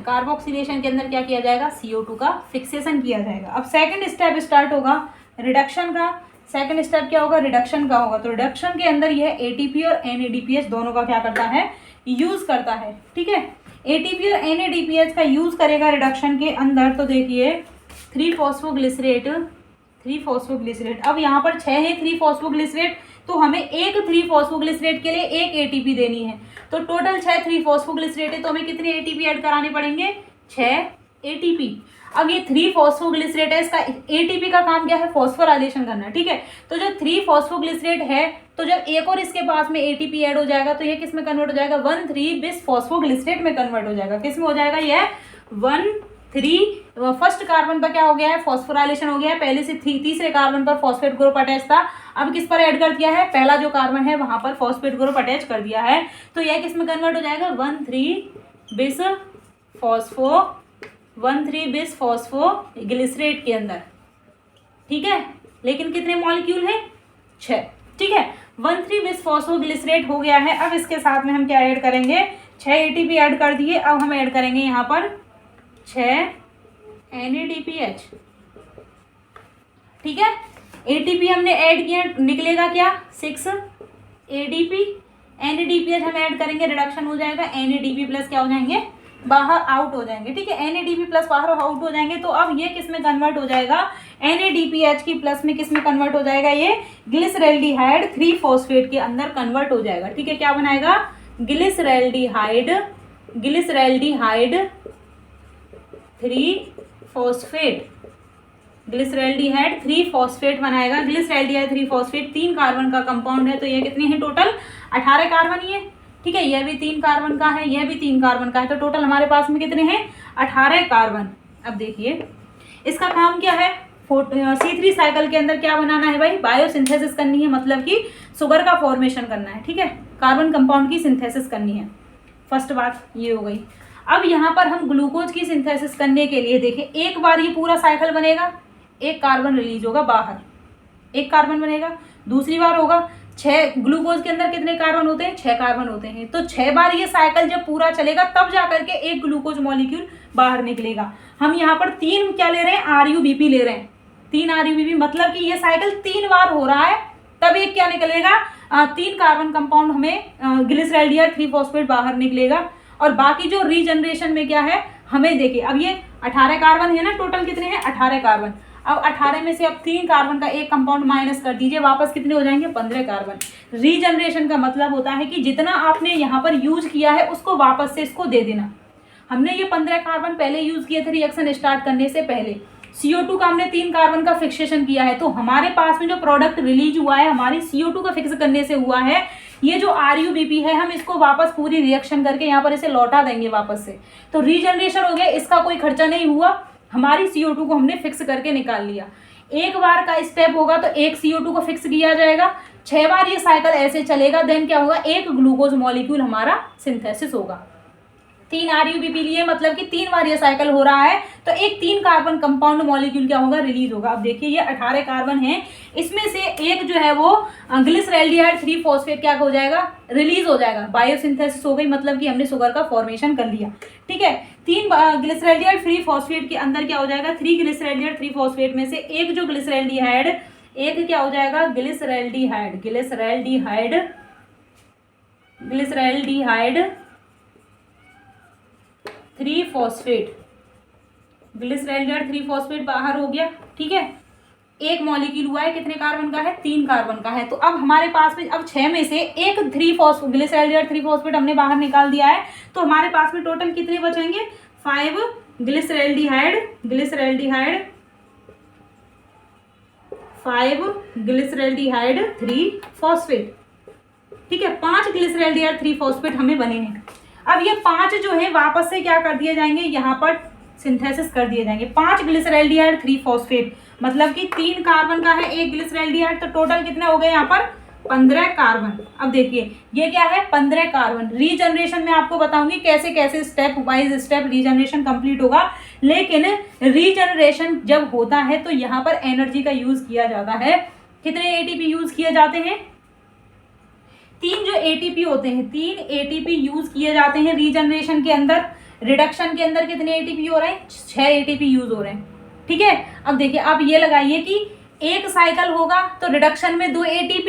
कार्बोक्सिलेशन के अंदर क्या किया जाएगा, CO2 का फिक्सेशन किया जाएगा। अब सेकंड स्टेप स्टार्ट होगा रिडक्शन का। सेकंड स्टेप क्या होगा, रिडक्शन का होगा। तो रिडक्शन के अंदर यह ATP और NADPH दोनों का क्या करता है, यूज करता है। ठीक है, ATP और NADPH का यूज करेगा रिडक्शन के अंदर। तो देखिए 3-फॉस्फोग्लिसरेट, अब यहाँ पर 6 है 3-फॉस्फोग्लिसरेट, तो हमें एक 3-फॉस्फोग्लिसरेट के लिए एक ATP देनी है। तो टोटल 6 3-फॉस्फोग्लिसरेट है, तो हमें कितने ATP ऐड कराने पड़ेंगे, 6 ATP। अब ये 3-फॉस्फोग्लिसरेट है, इसका ATP का काम क्या है, फॉस्फोराइलेशन करना। ठीक है, तो जो 3-फॉस्फोग्लिसरेट है, तो जब एक और इसके पास में ATP ऐड हो जाएगा तो ये किस में कन्वर्ट हो जाएगा, 1,3-बिसफॉस्फोग्लिसरेट में कन्वर्ट हो जाएगा। किस में हो जाएगा, यह 1,3 फर्स्ट कार्बन पर क्या हो गया है, फॉस्फोराइलेशन हो गया है। पहले से तीसरे कार्बन पर फॉस्फेट ग्रुप अटैच था, अब किस पर ऐड कर दिया है, पहला जो कार्बन है वहां पर फॉस्फेट ग्रुप अटैच कर दिया है। तो यह किस में कन्वर्ट हो जाएगा, 1,3-बिसफॉस्फोग्लिसरेट के अंदर। ठीक है, लेकिन कितने मॉलिक्यूल हैं, 6। ठीक है, 1,3-बिसफॉस्फोग्लिसरेट हो गया है। अब इसके साथ में हम क्या ऐड करेंगे, 6 ATP ऐड कर दिए। अब हम ऐड करेंगे यहाँ पर 6 NADPH। ठीक है, ATP हमने ऐड किया, निकलेगा क्या, 6 ADP। NADPH हम ऐड करेंगे, रिडक्शन हो जाएगा, NADP प्लस क्या हो जाएंगे, बाहर आउट हो जाएंगे। ठीक है, NADP प्लस बाहर आउट हो जाएंगे। तो अब ये किस में कन्वर्ट हो जाएगा, NADPH की प्लस में किस में कन्वर्ट हो जाएगा, ये ग्लिसरैल्डिहाइड 3-फॉस्फेट के अंदर कन्वर्ट हो जाएगा। ठीक है, क्या बनाएगा, ग्लिसरैल्डिहाइड 3-फॉस्फेट, ग्लिसरैल्डिहाइड 3-फॉस्फेट बनाएगा। ग्लिसरैल्डिहाइड 3-फॉस्फेट 3 कार्बन का कंपाउंड है, तो ये कितने हैं टोटल 18 कार्बन ये, ठीक है। यह भी 3 कार्बन का है, यह भी 3 कार्बन का है, तो टोटल हमारे पास में कितने हैं 18 कार्बन। अब देखिए इसका काम क्या है, C3 साइकिल के अंदर क्या बनाना है भाई, बायोसिंथेसिस करनी है, मतलब कि शुगर का फॉर्मेशन करना है, ठीक है, कार्बन कंपाउंड की सिंथेसिस करनी है। फर्स्ट बात ये हो गई। अब यहाँ पर हम ग्लूकोज की सिंथेसिस करने के लिए देखें, एक बार ये पूरा साइकिल बनेगा, एक कार्बन रिलीज होगा बाहर, एक कार्बन बनेगा। दूसरी बार होगा 6, ग्लूकोज के अंदर कितने कार्बन होते हैं 6 कार्बन होते हैं, तो 6 बार ये साइकिल जब पूरा चलेगा तब जाकर के एक ग्लूकोज मॉलिक्यूल बाहर निकलेगा। हम यहाँ पर 3 क्या ले रहे हैं, RUBP ले रहे हैं, 3 RUBP, मतलब कि ये साइकिल 3 बार हो रहा है, तब एक क्या निकलेगा 3 कार्बन कंपाउंड हमें ग्लिसरैल्डिहाइड 3-फॉस्फेट बाहर निकलेगा। और बाकी जो रीजनरेशन में क्या है हमें देखिए, अब ये 18 कार्बन है ना, टोटल कितने हैं 18 कार्बन। अब 18 में से अब 3 कार्बन का एक कंपाउंड माइनस कर दीजिए, वापस कितने हो जाएंगे 15 कार्बन। रीजनरेशन का मतलब होता है कि जितना आपने यहाँ पर यूज किया है उसको वापस से इसको दे देना। हमने ये 15 कार्बन पहले यूज किए थे रिएक्शन स्टार्ट करने से पहले, CO2 का हमने 3 कार्बन का फिक्सेशन किया है, तो हमारे पास में जो प्रोडक्ट रिलीज हुआ है हमारी CO2 का फिक्स करने से हुआ है। ये जो RUBP है हम इसको वापस पूरी रिएक्शन करके यहाँ पर इसे लौटा देंगे वापस से, तो रीजनरेशन हो गया, इसका कोई खर्चा नहीं हुआ, हमारी CO2 को हमने फिक्स करके निकाल लिया। एक बार का स्टेप होगा तो एक CO2 को फिक्स किया जाएगा, 6 बार ये साइकिल ऐसे चलेगा, देन क्या होगा एक ग्लूकोज मॉलिक्यूल हमारा सिंथेसिस होगा। 3 RUBP लिए, मतलब कि 3 बार ये साइकिल हो रहा है, तो एक 3 कार्बन कंपाउंड मॉलिक्यूल क्या होगा रिलीज होगा। अब देखिए ये 18 कार्बन है, इसमें से एक जो है वो ग्लिसरैल्डिहाइड 3-फॉस्फेट क्या हो जाएगा रिलीज हो जाएगा, बायोसिंथेसिस हो गई, मतलब कि हमने शुगर का फॉर्मेशन कर लिया, ठीक है। 3 ग्लिसरैल्डिहाइड 3-फॉस्फेट के अंदर क्या हो जाएगा 3 ग्लिसरैल्डिहाइड 3-फॉस्फेट में से एक जो ग्लिसरैल्डिहाइड, एक क्या हो जाएगा ग्लिसरैल्डिहाइड 3-फॉस्फेट, ग्लिसरैल्डिहाइड 3-फॉस्फेट बाहर हो गया, ठीक है। एक मॉलिक्यूल हुआ है, कितने कार्बन का है 3 कार्बन का है, तो अब हमारे पास में अब 6 में से एक ग्लिसरैल्डिहाइड 3-फॉस्फेट हमने बाहर निकाल दिया है, तो हमारे पास में टोटल कितने बचेंगे 5 ग्लिसरैल्डिहाइड 3-फॉस्फेट, ठीक है। 5 ग्लिसरैल्डिहाइड 3-फॉस्फेट हमें बने हैं। अब ये 5 जो है वापस से क्या कर दिए जाएंगे, यहाँ पर सिंथेसिस कर दिए जाएंगे। 5 ग्लिसरैल्डिहाइड 3-फॉस्फेट, मतलब कि 3 कार्बन का है एक ग्लिसरैल्डिहाइड, तो टोटल कितने हो गए यहाँ पर 15 कार्बन। अब देखिए ये क्या है 15 कार्बन। रीजनरेशन में आपको बताऊंगी कैसे कैसे step wise step regeneration complete होगा, लेकिन रीजनरेशन जब होता है तो यहाँ पर एनर्जी का यूज किया जाता है। कितने ATP यूज किए जाते हैं 3 जो ATP होते हैं, 3 ATP यूज किए जाते हैं रीजनरेशन के अंदर। रिडक्शन के अंदर कितने ATP हो रहे हैं 6 ATP यूज हो रहे हैं, ठीक है। अब देखिए आप ये लगाइए कि एक साइकिल होगा तो रिडक्शन में 2 ATP,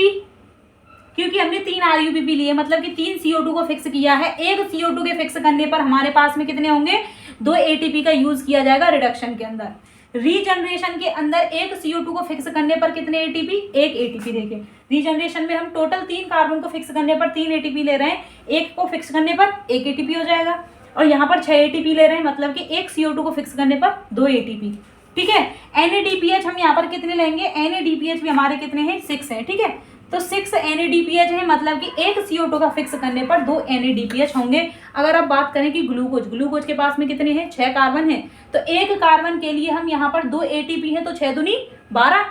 क्योंकि हमने 3 RUBP लिए, मतलब कि 3 CO2 को फिक्स किया है, एक CO2 के फिक्स करने पर हमारे पास में कितने होंगे 2 ATP का यूज किया जाएगा रिडक्शन के अंदर। रीजनरेशन के अंदर एक CO2 को फिक्स करने पर कितने ATP, एक ATP। देखिए रीजनरेशन में हम टोटल 3 कार्बन को फिक्स करने पर 3 ATP ले रहे हैं, एक को फिक्स करने पर 1 ATP हो जाएगा, और यहाँ पर 6 ATP ले रहे हैं, मतलब कि एक CO2 को फिक्स करने पर 2 ATP, ठीक है। NADPH हम यहाँ पर कितने लेंगे, NADPH भी हमारे कितने हैं 6 हैं, ठीक है। तो 6 NADPH है, मतलब कि एक CO2 का फिक्स करने पर 2 NADPH होंगे। अगर आप बात करें कि ग्लूकोज के पास में कितने हैं 6 कार्बन हैं, तो एक कार्बन के लिए हम यहाँ पर 2 ATP है, तो 6 दूनी 12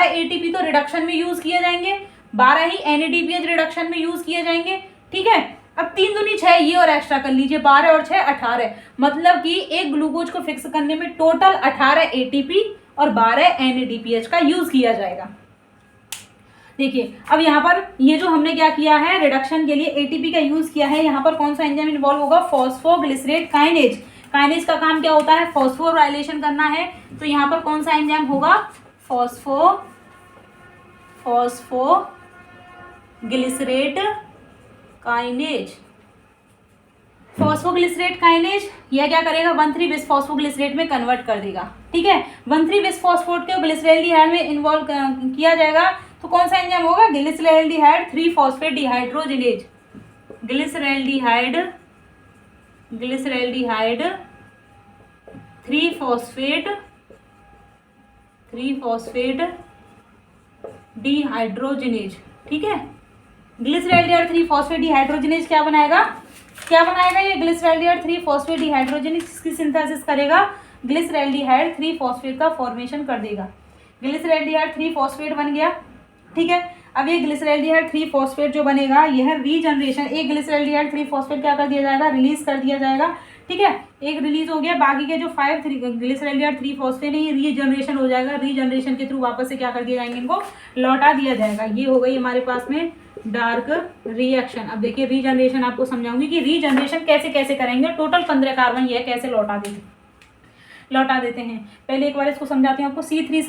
ATP तो रिडक्शन में यूज किए जाएंगे, 12 ही NADPH रिडक्शन में यूज किए जाएंगे, ठीक है। अब 3 दूनी 6, ये और एक्स्ट्रा कर लीजिए, 12 और 6 18, मतलब कि एक ग्लूकोज को फिक्स करने में टोटल 18 ATP और 12 NADPH का यूज किया जाएगा। देखिए अब यहाँ पर ये जो हमने क्या किया है रिडक्शन के लिए ATP का यूज किया है, यहाँ पर कौन सा एंजाइम इन्वॉल्व होगा फॉस्फोग्लिसरेट काइनेज। काइनेज का काम क्या होता है फॉस्फोराइलेशन करना है, तो यहाँ पर कौन सा एंजाइम होगा फॉस्फोग्लिसरेट काइनेज। फॉस्फोग्लिसरेट काइनेज यह क्या करेगा 1,3-बिसफॉस्फोग्लिसरेट में कन्वर्ट कर देगा, ठीक है। 1,3-बिसफॉस्फेट को ग्लिसरैल्डिहाइड में इन्वॉल्व किया जाएगा, तो कौन सा एंजाइम होगा ग्लिसरैल्डिहाइड 3-फॉस्फेट डिहाइड्रोजिनेज। ग्लिसरैल्डिहाइड 3 फॉस्फेट डिहाइड्रोजनेज, ठीक है। ग्लिसरॉल्डिहाइड 3 फॉस्फेट डिहाइड्रोजनेज क्या बनाएगा ये ग्लिसरॉल्डिहाइड 3 फॉस्फेट डिहाइड्रोजनेज किसकी सिंथेसिस करेगा, ग्लिसरॉल्डिहाइड 3 फॉस्फेट का फॉर्मेशन कर देगा। ग्लिसरॉल्डिहाइड 3 फॉस्फेट बन गया, ठीक है। अब ये ग्लिसरॉल्डिहाइड 3 फॉस्फेट जो बनेगा यह रीजनरेशन, एक ग्लिसरॉल्डिहाइड 3 फॉस्फेट क्या कर दिया जाएगा, रिलीज कर दिया जाएगा, ठीक है। एक रिलीज हो गया, बाकी के जो 5 ग्लिसरॉल्डिहाइड 3 फॉस्फेट है ये रीजनरेशन हो जाएगा, रीजनरेशन के थ्रू वापस से क्या कर दिया जाएंगे, इनको लौटा दिया जाएगा। ये हो गई हमारे पास में डार्क रिएक्शन। अब देखिए रीजनरेशन आपको समझाऊंगी कि रीजनरेशन कैसे कैसे करेंगे, टोटल 15 कार्बन ये कैसे लौटा देते हैं। पहले एक बार इसको समझाती हूँ आपको। C3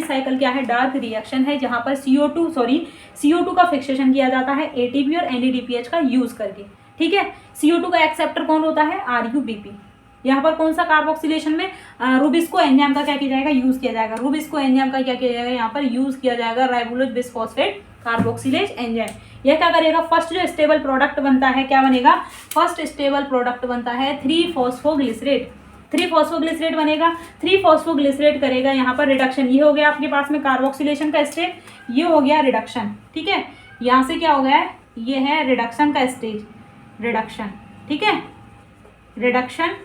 साइकिल क्या है, डार्क रिएक्शन है जहाँ पर CO2 का फिक्सेशन किया जाता है ATP और NADPH का यूज करके, ठीक है। CO2 का एक्सेप्टर कौन होता है, RuBP। यहाँ पर कौन सा कार्बोक्सिलेशन में रूबिस्को एंजाइम का क्या किया जाएगा, यूज किया जाएगा। रूबिस्को एंजाइम का क्या किया जाएगा, यहाँ पर यूज किया जाएगा राइबोलोज बिसफॉस्फेट कार्बोक्सिलेज एंजाइम। यह क्या करेगा, फर्स्ट जो स्टेबल प्रोडक्ट बनता है क्या बनेगा, फर्स्ट स्टेबल प्रोडक्ट बनता है 3-फॉस्फोग्लिसरेट बनेगा। 3-फॉस्फोग्लिसरेट करेगा यहाँ पर रिडक्शन, ये हो गया आपके पास में कार्बोक्सिलेशन का स्टेप, ये हो गया रिडक्शन, ठीक है। यहाँ से क्या हो गया है, ये है रिडक्शन का स्टेज, रिडक्शन, ठीक है, रिडक्शन।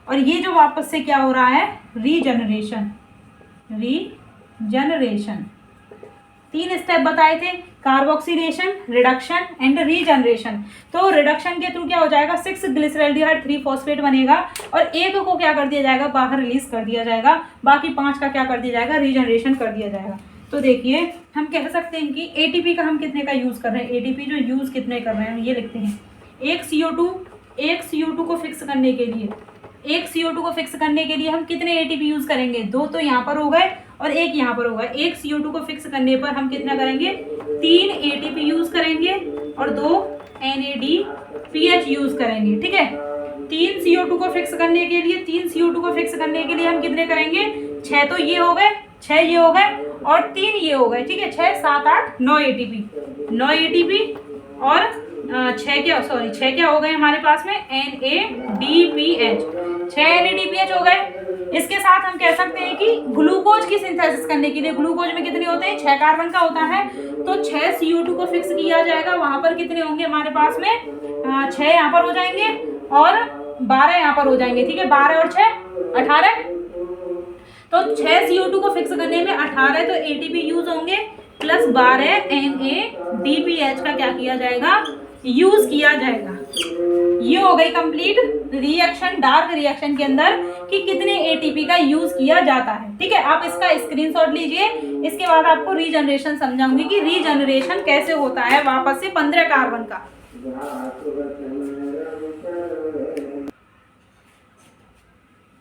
और ये जो वापस से क्या हो रहा है, रीजनरेशन। 3 स्टेप बताए थे, कार्बोक्सिलेशन, रिडक्शन एंड रीजनरेशन। तो रिडक्शन के थ्रू क्या हो जाएगा, 6 ग्लिसरॉल्डिहाइड 3 फॉस्फेट बनेगा और एक को क्या कर दिया जाएगा, बाहर रिलीज कर दिया जाएगा, बाकी 5 का क्या कर दिया जाएगा, रीजनरेशन कर दिया जाएगा। तो देखिए हम कह सकते हैं कि ATP का हम कितने का यूज कर रहे हैं, ATP जो यूज कितने कर रहे हैं ये लिखते हैं। एक CO2 को फिक्स करने के लिए हम कितने ATP यूज करेंगे, 2 तो यहाँ पर हो गए और एक यहाँ पर होगा। एक CO2 को फिक्स करने पर हम कितना करेंगे, 3 ATP यूज करेंगे और 2 NADPH यूज करेंगे, ठीक है। 3 CO2 को फिक्स करने के लिए हम कितने करेंगे, 6 तो ये हो गए, 6 ये हो गए और 3 ये हो गए, ठीक है। 6, 7, 8, 9 ATP और 6 क्या हो गए हमारे पास में, NADPH, 6 NADPH हो गए। इसके साथ हम कह सकते हैं कि ग्लूकोज की सिंथेसिस करने के लिए, ग्लूकोज में कितने होते हैं, 6 कार्बन का होता है, तो 6 CO2 को फिक्स किया जाएगा, वहां पर कितने होंगे हमारे पास में, 6 यहाँ पर हो जाएंगे और 12 यहाँ पर हो जाएंगे, ठीक है। 12 और 6 18, तो 6 CO2 को फिक्स करने में 18 तो ATP यूज होंगे प्लस 12 NADPH का क्या किया जाएगा, यूज किया जाएगा। ये हो गई कंप्लीट रिएक्शन, डार्क रिएक्शन के अंदर कि कितने ATP का यूज किया जाता है, ठीक है। आप इसका स्क्रीनशॉट लीजिए। इसके बाद आपको रीजनरेशन समझाऊंगी कि रीजनरेशन कैसे होता है वापस से 15 कार्बन का।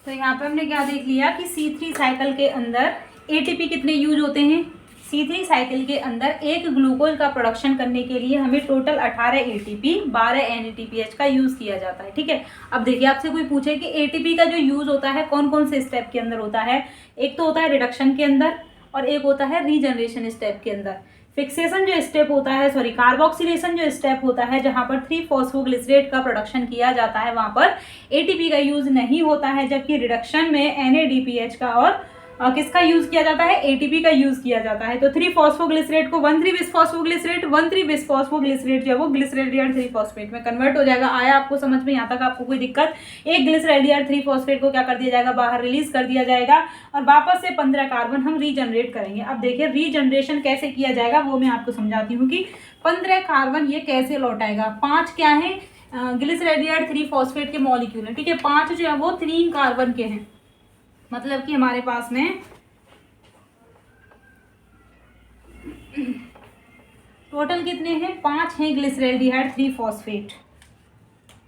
तो यहाँ पे हमने क्या देख लिया कि C3 साइकिल के अंदर ATP कितने यूज होते हैं। C3 साइकिल के अंदर एक ग्लूकोज का प्रोडक्शन करने के लिए हमें टोटल 18 ATP 12 NADPH का यूज़ किया जाता है, ठीक है। अब देखिए आपसे कोई पूछे कि ATP का जो यूज़ होता है कौन कौन से स्टेप के अंदर होता है, एक तो होता है रिडक्शन के अंदर और एक होता है रीजनरेशन स्टेप के अंदर। फिक्सेशन जो स्टेप होता है, कार्बोक्सिलेशन जो स्टेप होता है जहाँ पर 3-फॉस्फोग्लिसरेट का प्रोडक्शन किया जाता है वहाँ पर ATP का यूज़ नहीं होता है, जबकि रिडक्शन में NADPH का और किसका यूज किया जाता है, ATP का यूज किया जाता है। तो 3-फॉस्फोग्लिसरेट को 1,3-बिसफॉस्फोग्लिसरेट जो है वो ग्लिसरॉल्डिहाइड 3 फॉस्फेट में कन्वर्ट हो जाएगा। आया आपको समझ में, यहाँ तक आपको कोई दिक्कत। एक ग्लिसरॉल्डिहाइड 3 फॉस्फेट को क्या कर दिया जाएगा, बाहर रिलीज कर दिया जाएगा और वापस से 15 कार्बन हम रीजनरेट करेंगे। अब देखिए रीजनरेशन कैसे किया जाएगा वो मैं आपको समझाती हूँ कि 15 कार्बन ये कैसे लौटाएगा। 5 क्या है, ग्लिसरॉल्डिहाइड 3 फॉस्फेट के मॉलिक्यूल है, ठीक है। 5 जो है वो 3 कार्बन के हैं, मतलब कि हमारे पास में टोटल कितने हैं, 5 हैं ग्लिसरॉल्डिहाइड 3 फॉस्फेट।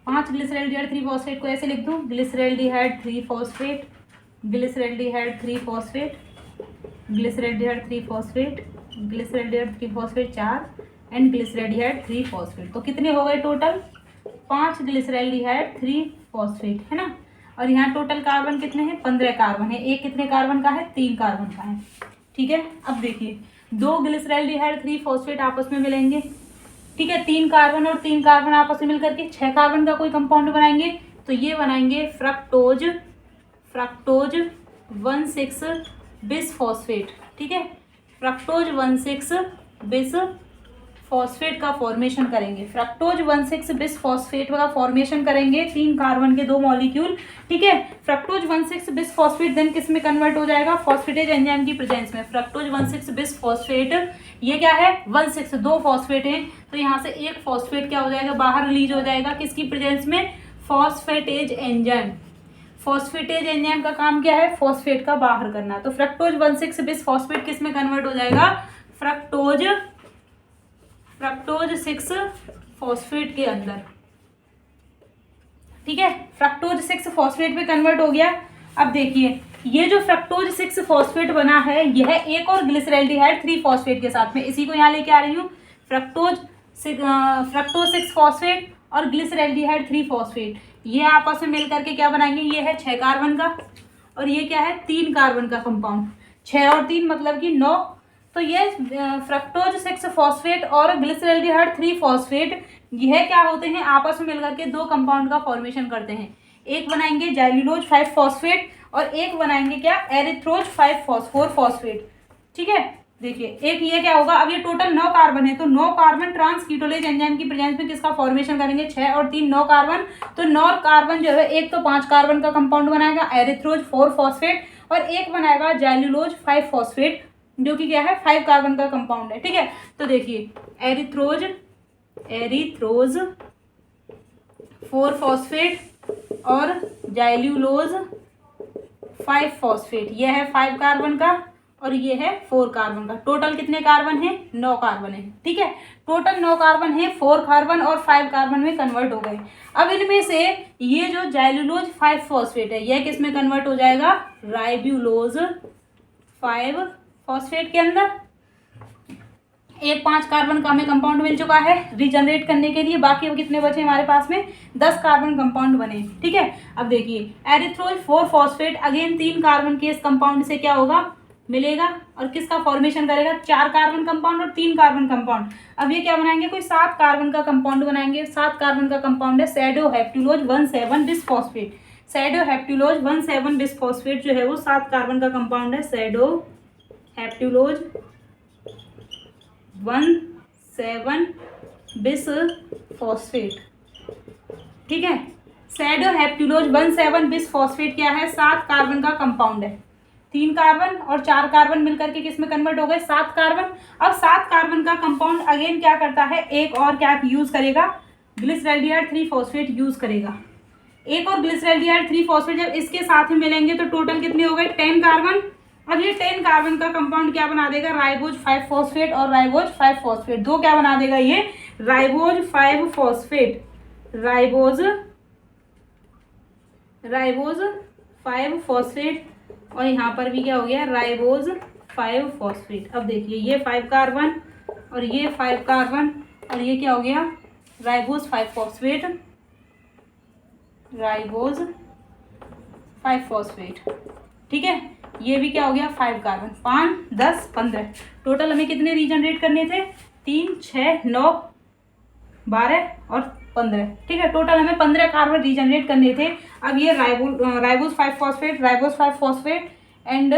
5 ग्लिसरॉल्डिहाइड 3 फॉस्फेट को ऐसे लिख दूं, glyceraldehyde 3 phosphate, glyceraldehyde 3 phosphate, glyceraldehyde 3 phosphate, glyceraldehyde 3 phosphate 4 and glyceraldehyde 3 phosphate. तो कितने हो गए टोटल, 5 ग्लिसरॉल्डिहाइड 3 फॉस्फेट, है ना। और यहाँ टोटल कार्बन कितने हैं, 15 कार्बन है। एक कितने कार्बन का है, 3 कार्बन का है, ठीक है। अब देखिए 2 ग्लिसरॉल्डिहाइड 3 फॉस्फेट आपस में मिलेंगे, ठीक है। 3 कार्बन और 3 कार्बन आपस में मिलकर के 6 कार्बन का कोई कंपाउंड बनाएंगे, तो ये बनाएंगे फ्रक्टोज 1,6 बिसफॉस्फेट, ठीक है, फ्रक्टोज 1,6 बिसफॉस्फेट का फॉर्मेशन करेंगे, फ्रक्टोज 1,6 बिसफॉस्फेट का फॉर्मेशन करेंगे 3 कार्बन के 2 मॉलिक्यूल, ठीक है। फ्रक्टोज 1,6 बिसफॉस्फेट देन किस में कन्वर्ट हो जाएगा, फॉस्फेटेज एंजाइम की प्रेजेंस में। फ्रक्टोज 1,6 बिसफॉस्फेट, ये क्या है 1,6, 2 फॉस्फेट है, तो यहाँ से एक फॉस्फेट क्या हो जाएगा, बाहर रिलीज हो जाएगा, किसकी प्रेजेंस में, फॉस्फेटेज एंजाइम। फॉस्फेटेज एंजाइम का काम क्या है, फॉस्फेट का बाहर करना। तो फ्रक्टोज 1,6 बिसफॉस्फेट किस में कन्वर्ट हो जाएगा, फ्रक्टोज 6 फॉस्फेट के अंदर, ठीक है। फ्रक्टोज 6 फॉस्फेट में कन्वर्ट हो गया। अब देखिए ये जो फ्रक्टोज 6 फॉस्फेट बना है यह एक और ग्लिसरैल्डिहाइड 3 फॉस्फेट के साथ में, इसी को यहाँ लेके आ रही हूँ, फ्रक्टोज 6 फॉस्फेट और ग्लिसरैल्डिहाइड 3 फॉस्फेट, ये आपस में मिल करके क्या बनाएंगे, ये है 6 कार्बन का और ये क्या है 3 कार्बन का कंपाउंड, 6 और 3 मतलब कि 9। तो ये फ्रक्टोज 6 फॉस्फेट और ग्लिसरैल्डिहाइड 3 फॉस्फेट यह क्या होते हैं, आपस में मिलकर के 2 कंपाउंड का फॉर्मेशन करते हैं। एक बनाएंगे जैल्यूलोज 5 फॉस्फेट और एक बनाएंगे क्या, एरिथ्रोज 4 फॉस्फेट, ठीक है। देखिए एक ये क्या होगा, अब ये टोटल 9 कार्बन है, तो 9 कार्बन ट्रांसकीटोलेज एंजाइम की प्रेजेंस में किसका फॉर्मेशन करेंगे, 6 और 3 9 कार्बन। तो 9 कार्बन जो है एक तो 5 कार्बन का कंपाउंड बनाएगा एरिथ्रोज 4 फॉस्फेट और एक बनाएगा जैल्यूलोज 5 फॉस्फेट जो कि क्या है 5 कार्बन का कंपाउंड है, ठीक है। तो देखिए एरिथ्रोज 4 फॉस्फेट और जैल्यूलोज 5 फॉस्फेट, यह है 5 कार्बन का और ये है 4 कार्बन का। टोटल कितने कार्बन है, 9 कार्बन है, ठीक है। टोटल 9 कार्बन है, 4 कार्बन और 5 कार्बन में कन्वर्ट हो गए। अब इनमें से ये जो जैल्यूलोज 5 फॉस्फेट है यह किस में कन्वर्ट हो जाएगा, राइब्यूलोज 5 फॉस्फेट के अंदर। एक 5 कार्बन का हमें कंपाउंड मिल चुका है रीजनरेट करने के लिए, बाकी अब कितने बचे हमारे पास में, 10 कार्बन कंपाउंड बने, ठीक है। अब देखिए एरिथ्रोज 4 फॉस्फेट अगेन 3 कार्बन के इस कंपाउंड से क्या होगा, मिलेगा और किसका फॉर्मेशन करेगा, 4 कार्बन कंपाउंड और 3 कार्बन कंपाउंड। अब ये क्या बनाएंगे, कोई 7 कार्बन का कंपाउंड बनाएंगे। 7 कार्बन का कंपाउंड है सैडोहेप्टुलोज 17 बिसफॉस्फेट। सैडोहेप्टुलोज 17 बिसफॉस्फेट जो है वो 7 कार्बन का कंपाउंड है, सैडोहेप्टुलोज 17 बिसफॉस्फेट, ठीक है। सैडोहेप्टुलोज 17 बिसफॉस्फेट क्या है, 7 कार्बन का कंपाउंड है। 3 कार्बन और 4 कार्बन मिलकर के किस में कन्वर्ट हो गए, 7 कार्बन। अब 7 कार्बन का कंपाउंड अगेन क्या करता है, एक और क्या यूज करेगा, ग्लिसरैल्डिहाइड 3 फॉस्फेट यूज करेगा। एक और ग्लिसरैल्डिहाइड 3 फॉस्फेट जब इसके साथ में मिलेंगे तो टोटल कितने हो गए, 10 कार्बन। अब ये 10 कार्बन का कंपाउंड क्या बना देगा, राइबोज 5 फॉस्फेट और राइबोज 5 फॉस्फेट, दो क्या बना देगा ये, राइबोज 5 फॉस्फेट, राइबोज 5 फॉस्फेट और यहाँ पर भी क्या हो गया, राइबोज 5 फॉस्फेट। अब देखिए ये 5 कार्बन और ये 5 कार्बन और ये क्या हो गया, राइबोज 5 फॉस्फेट, राइबोज 5 फॉस्फेट, ठीक है। ये भी क्या हो गया, 5 कार्बन, 5 10 15, टोटल हमें कितने रीजनरेट करने थे, 3 6 9 12 और 15, ठीक है। टोटल हमें 15 कार्बन रीजनरेट करने थे। अब ये ribose 5 phosphate, ribose 5 phosphate and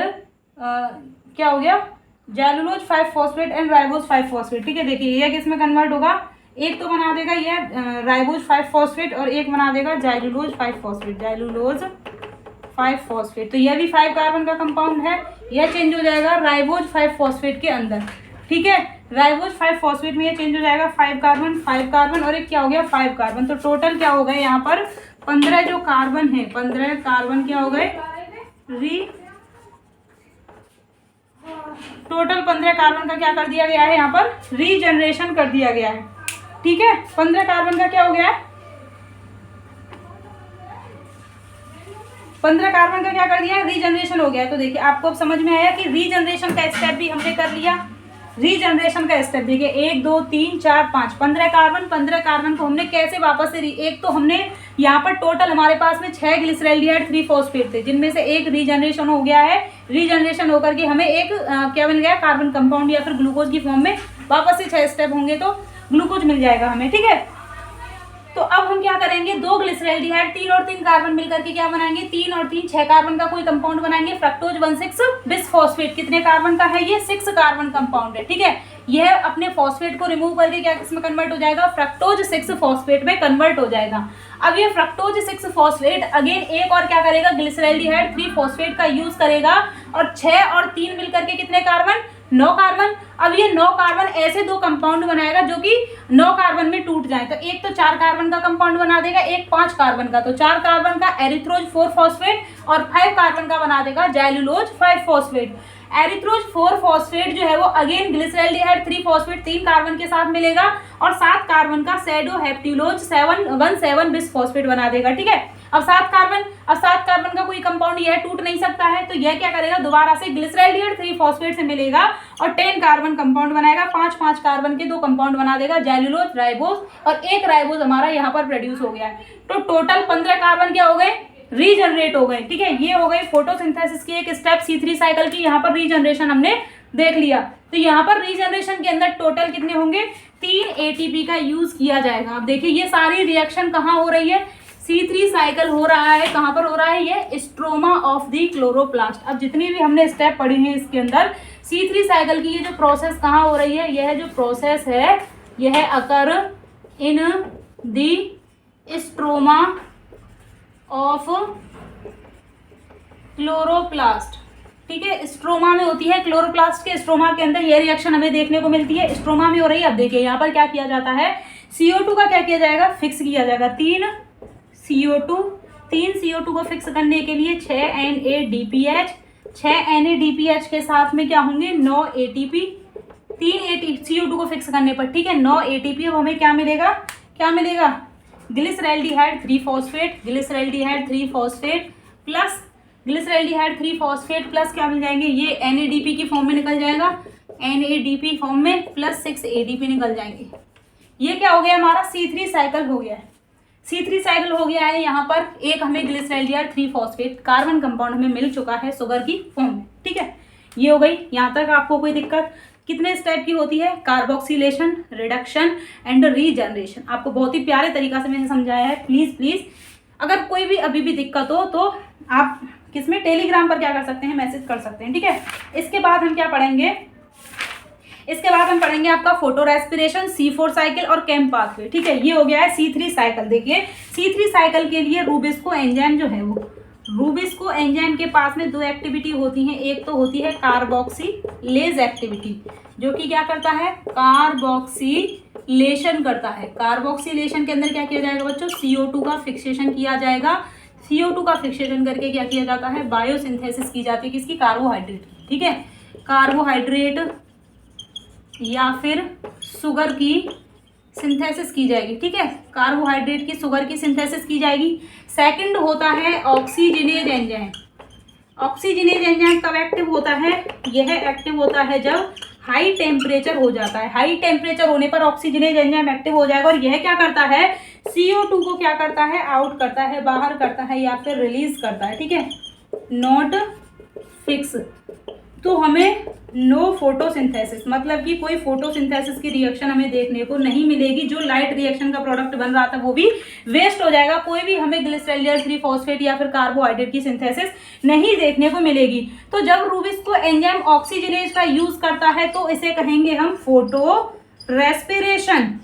क्या हो गया, जैलुलोज 5 फॉस्फेट एंड राइबोज 5 फॉस्फेट, ठीक है। देखिए ये किस में कन्वर्ट होगा, एक तो बना देगा ये राइबोज 5 फॉस्फेट और एक बना देगा जैलुलोज 5 फॉस्फेट, जैलुलोज 5 फॉस्फेट। तो यह भी 5 कार्बन का कंपाउंड है, यह चेंज हो जाएगा राइबोज 5 फॉस्फेट के अंदर, ठीक है। राइबोज 5 फॉस्फेट में ये चेंज हो जाएगा 5 कार्बन और एक क्या हो गया 5 कार्बन। तो टोटल क्या हो गए यहाँ पर 15 जो कार्बन है, 15 कार्बन क्या हो गए, टोटल 15 कार्बन का क्या कर दिया गया है, यहाँ पर रीजनरेशन कर दिया गया है, ठीक है। 15 कार्बन का क्या हो गया है, 15 कार्बन का क्या कर दिया, रीजनरेशन हो गया है। तो देखिए आपको अब समझ में आया कि रीजनरेशन का स्टेप भी हमने कर लिया। रीजनरेशन का स्टेप देखिए 1 2 3 4 5 15 कार्बन को हमने कैसे वापस से एक तो हमने यहाँ पर टोटल हमारे पास में 6 ग्लिसरैल्डिहाइड 3 फॉस्फेट थे जिनमें से एक रीजनरेशन हो गया है। रीजनरेशन होकर के हमें एक क्या मिल गया, कार्बन कंपाउंड या फिर ग्लूकोज की फॉर्म में। वापस से 6 स्टेप होंगे तो ग्लूकोज मिल जाएगा हमें, ठीक है। तो अब हम क्या करेंगे, 2 ग्लिसरॉल्डिहाइड 3 और 3 कार्बन मिलकर के क्या बनाएंगे, 3 और 3 6 कार्बन का कोई कंपाउंड बनाएंगे, फ्रक्टोज 1,6 बिसफॉस्फेट। कितने कार्बन का है ये, 6 कार्बन कंपाउंड है, ठीक है। यह अपने फॉस्फेट को रिमूव करके क्या किसमें कन्वर्ट हो जाएगा, फ्रक्टोज 6 फॉस्फेट में कन्वर्ट हो जाएगा। अब ये फ्रक्टोज 6 फॉस्फेट अगेन एक और क्या करेगा, ग्लिसरॉल्डिहाइड 3 फॉस्फेट का यूज करेगा और 6 और 3 मिलकर के कितने कार्बन, 9 कार्बन। अब ये 9 कार्बन ऐसे 2 कंपाउंड बनाएगा जो कि 9 कार्बन में टूट जाए। तो एक तो 4 कार्बन का कंपाउंड बना देगा, एक 5 कार्बन का। तो 4 कार्बन का एरिथ्रोज 4 फॉस्फेट और 5 कार्बन का बना देगा जाइलुलोज 5 फॉस्फेट। एरिथ्रोज 4 फॉस्फेट जो है वो अगेन ग्लिसरॉल्डिहाइड 3 फॉस्फेट 3 कार्बन के साथ मिलेगा और 7 कार्बन का सैडोहेप्टिलोज 17 बिस फॉस्फेट बना देगा, ठीक है। अब 7 कार्बन का कोई कंपाउंड यह टूट नहीं सकता है, तो यह क्या करेगा, दोबारा से ग्लिसरॉल्डिहाइड 3 फॉस्फेट से मिलेगा और 10 कार्बन कंपाउंड बनाएगा, 5 कार्बन के 2 कंपाउंड बना देगा, जाइलुलोज राइबोज, और एक राइबोज हमारा यहाँ पर प्रोड्यूस हो गया है। तो टोटल 15 कार्बन क्या हो गए, रीजनरेट हो गए, ठीक है। ये हो गई फोटोसिंथेसिस की एक स्टेप C3 साइकिल की। यहाँ पर रीजनरेशन हमने देख लिया। तो यहाँ पर रीजनरेशन के अंदर टोटल कितने होंगे, 3 ATP का यूज किया जाएगा। अब देखिए ये सारी रिएक्शन कहाँ हो रही है, C3 साइकिल हो रहा है। कहाँ पर हो रहा है, ये स्ट्रोमा ऑफ द क्लोरोप्लास्ट। अब जितनी भी हमने स्टेप पढ़ी हैं इसके अंदर C3 साइकिल की ये जो प्रोसेस कहाँ हो रही है, यह जो प्रोसेस है यह occur in the stroma of chloroplast, ठीक है। स्ट्रोमा में होती है, क्लोरोप्लास्ट के स्ट्रोमा के अंदर ये रिएक्शन हमें देखने को मिलती है, स्ट्रोमा में हो रही है। अब देखिए यहाँ पर क्या किया जाता है, CO2 का क्या किया जाएगा, फिक्स किया जाएगा। 3 CO2 को फिक्स करने के लिए 6 NADPH, 6 NADPH के साथ में क्या होंगे, 9 ATP, 3 ATP CO2 को फिक्स करने पर, ठीक है, 9 ATP। अब हमें क्या मिलेगा, glyceraldehyde 3 phosphate, glyceraldehyde 3 phosphate plus glyceraldehyde 3 phosphate plus क्या मिल जाएंगे, ये NADP की फॉर्म में निकल जाएगा, NADP फॉर्म में प्लस 6 ADP निकल जाएंगे। ये क्या हो गया, हमारा C3 साइकिल हो गया है। C3 साइकिल हो गया है। यहाँ पर एक हमें ग्लिसरॉल्डिहाइड 3 फॉस्फेट कार्बन कंपाउंड हमें मिल चुका है शुगर की फॉर्म में, ठीक है। ये हो गई। यहाँ तक आपको कोई दिक्कत, कितने स्टेप की होती है, कार्बोक्सिलेशन, रिडक्शन एंड रीजनरेशन। आपको बहुत ही प्यारे तरीका से मैंने समझाया है। प्लीज़ अगर कोई भी अभी भी दिक्कत हो तो आप किसमें, टेलीग्राम पर क्या कर सकते हैं, मैसेज कर सकते हैं, ठीक है। इसके बाद हम क्या पढ़ेंगे, इसके बाद हम पढ़ेंगे आपका फोटो रेस्पिरेशन, C4 साइकिल और केम पाथवे, ठीक है। ये हो गया है C3 साइकिल। देखिए C3 साइकिल के लिए रूबिस्को एंजाइम जो है वो, रूबिस्को एंजाइम के पास में 2 एक्टिविटी होती हैं। एक तो होती है कार्बोक्सिलेज एक्टिविटी, जो कि क्या करता है, कार्बोक्सिलेशन करता है। कार्बोक्सिलेशन के अंदर क्या किया जाएगा बच्चों, CO2 का फिक्सेशन किया जाएगा। CO2 का फिक्सेशन करके क्या किया जाता है, बायोसिंथेसिस की जाती है, किसकी, कार्बोहाइड्रेट की, ठीक है। कार्बोहाइड्रेट या फिर शुगर की सिंथेसिस की जाएगी, ठीक है। कार्बोहाइड्रेट की शुगर की सिंथेसिस की जाएगी। सेकंड होता है ऑक्सीजनेज एंजाइम। ऑक्सीजनेज एंजाइम कब एक्टिव होता है, यह एक्टिव होता है जब हाई टेम्परेचर हो जाता है। हाई टेम्परेचर होने पर ऑक्सीजनेज एंजाइम एक्टिव हो जाएगा और यह क्या करता है, CO2 को क्या करता है, आउट करता है, बाहर करता है या फिर रिलीज करता है, ठीक है। नॉट फिक्स, तो हमें नो फोटोसिंथेसिस, मतलब कि कोई फोटोसिंथेसिस की रिएक्शन हमें देखने को नहीं मिलेगी। जो लाइट रिएक्शन का प्रोडक्ट बन रहा था वो भी वेस्ट हो जाएगा। कोई भी हमें ग्लिसरॉल्डिहाइड 3 फॉस्फेट या फिर कार्बोहाइड्रेट की सिंथेसिस नहीं देखने को मिलेगी। तो जब रूबिस्को एंजाइम ऑक्सीजनेज का यूज करता है तो इसे कहेंगे हम फोटो रेस्पिरेशन।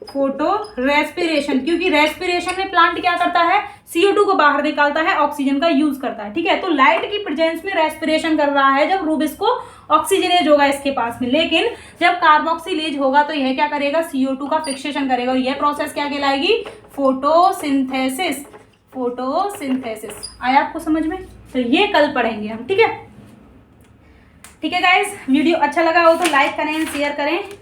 फोटो रेस्पिरेशन, क्योंकि रेस्पिरेशन में प्लांट क्या करता है, CO2 को बाहर निकालता है, ऑक्सीजन का यूज करता है, ठीक है। तो लाइट की प्रेजेंस में रेस्पिरेशन कर रहा है जब रूबिस्को ऑक्सीजनेज होगा इसके पास में। लेकिन जब कार्बोक्सिलेज होगा तो यह क्या करेगा, CO2 का फिक्सेशन करेगा और यह प्रोसेस क्या कहलाएगी, फोटोसिंथेसिस। फोटोसिंथेसिस आया आपको समझ में, तो ये कल पढ़ेंगे हम, ठीक है। ठीक है गाइस, वीडियो अच्छा लगा हो तो लाइक करें, शेयर करें।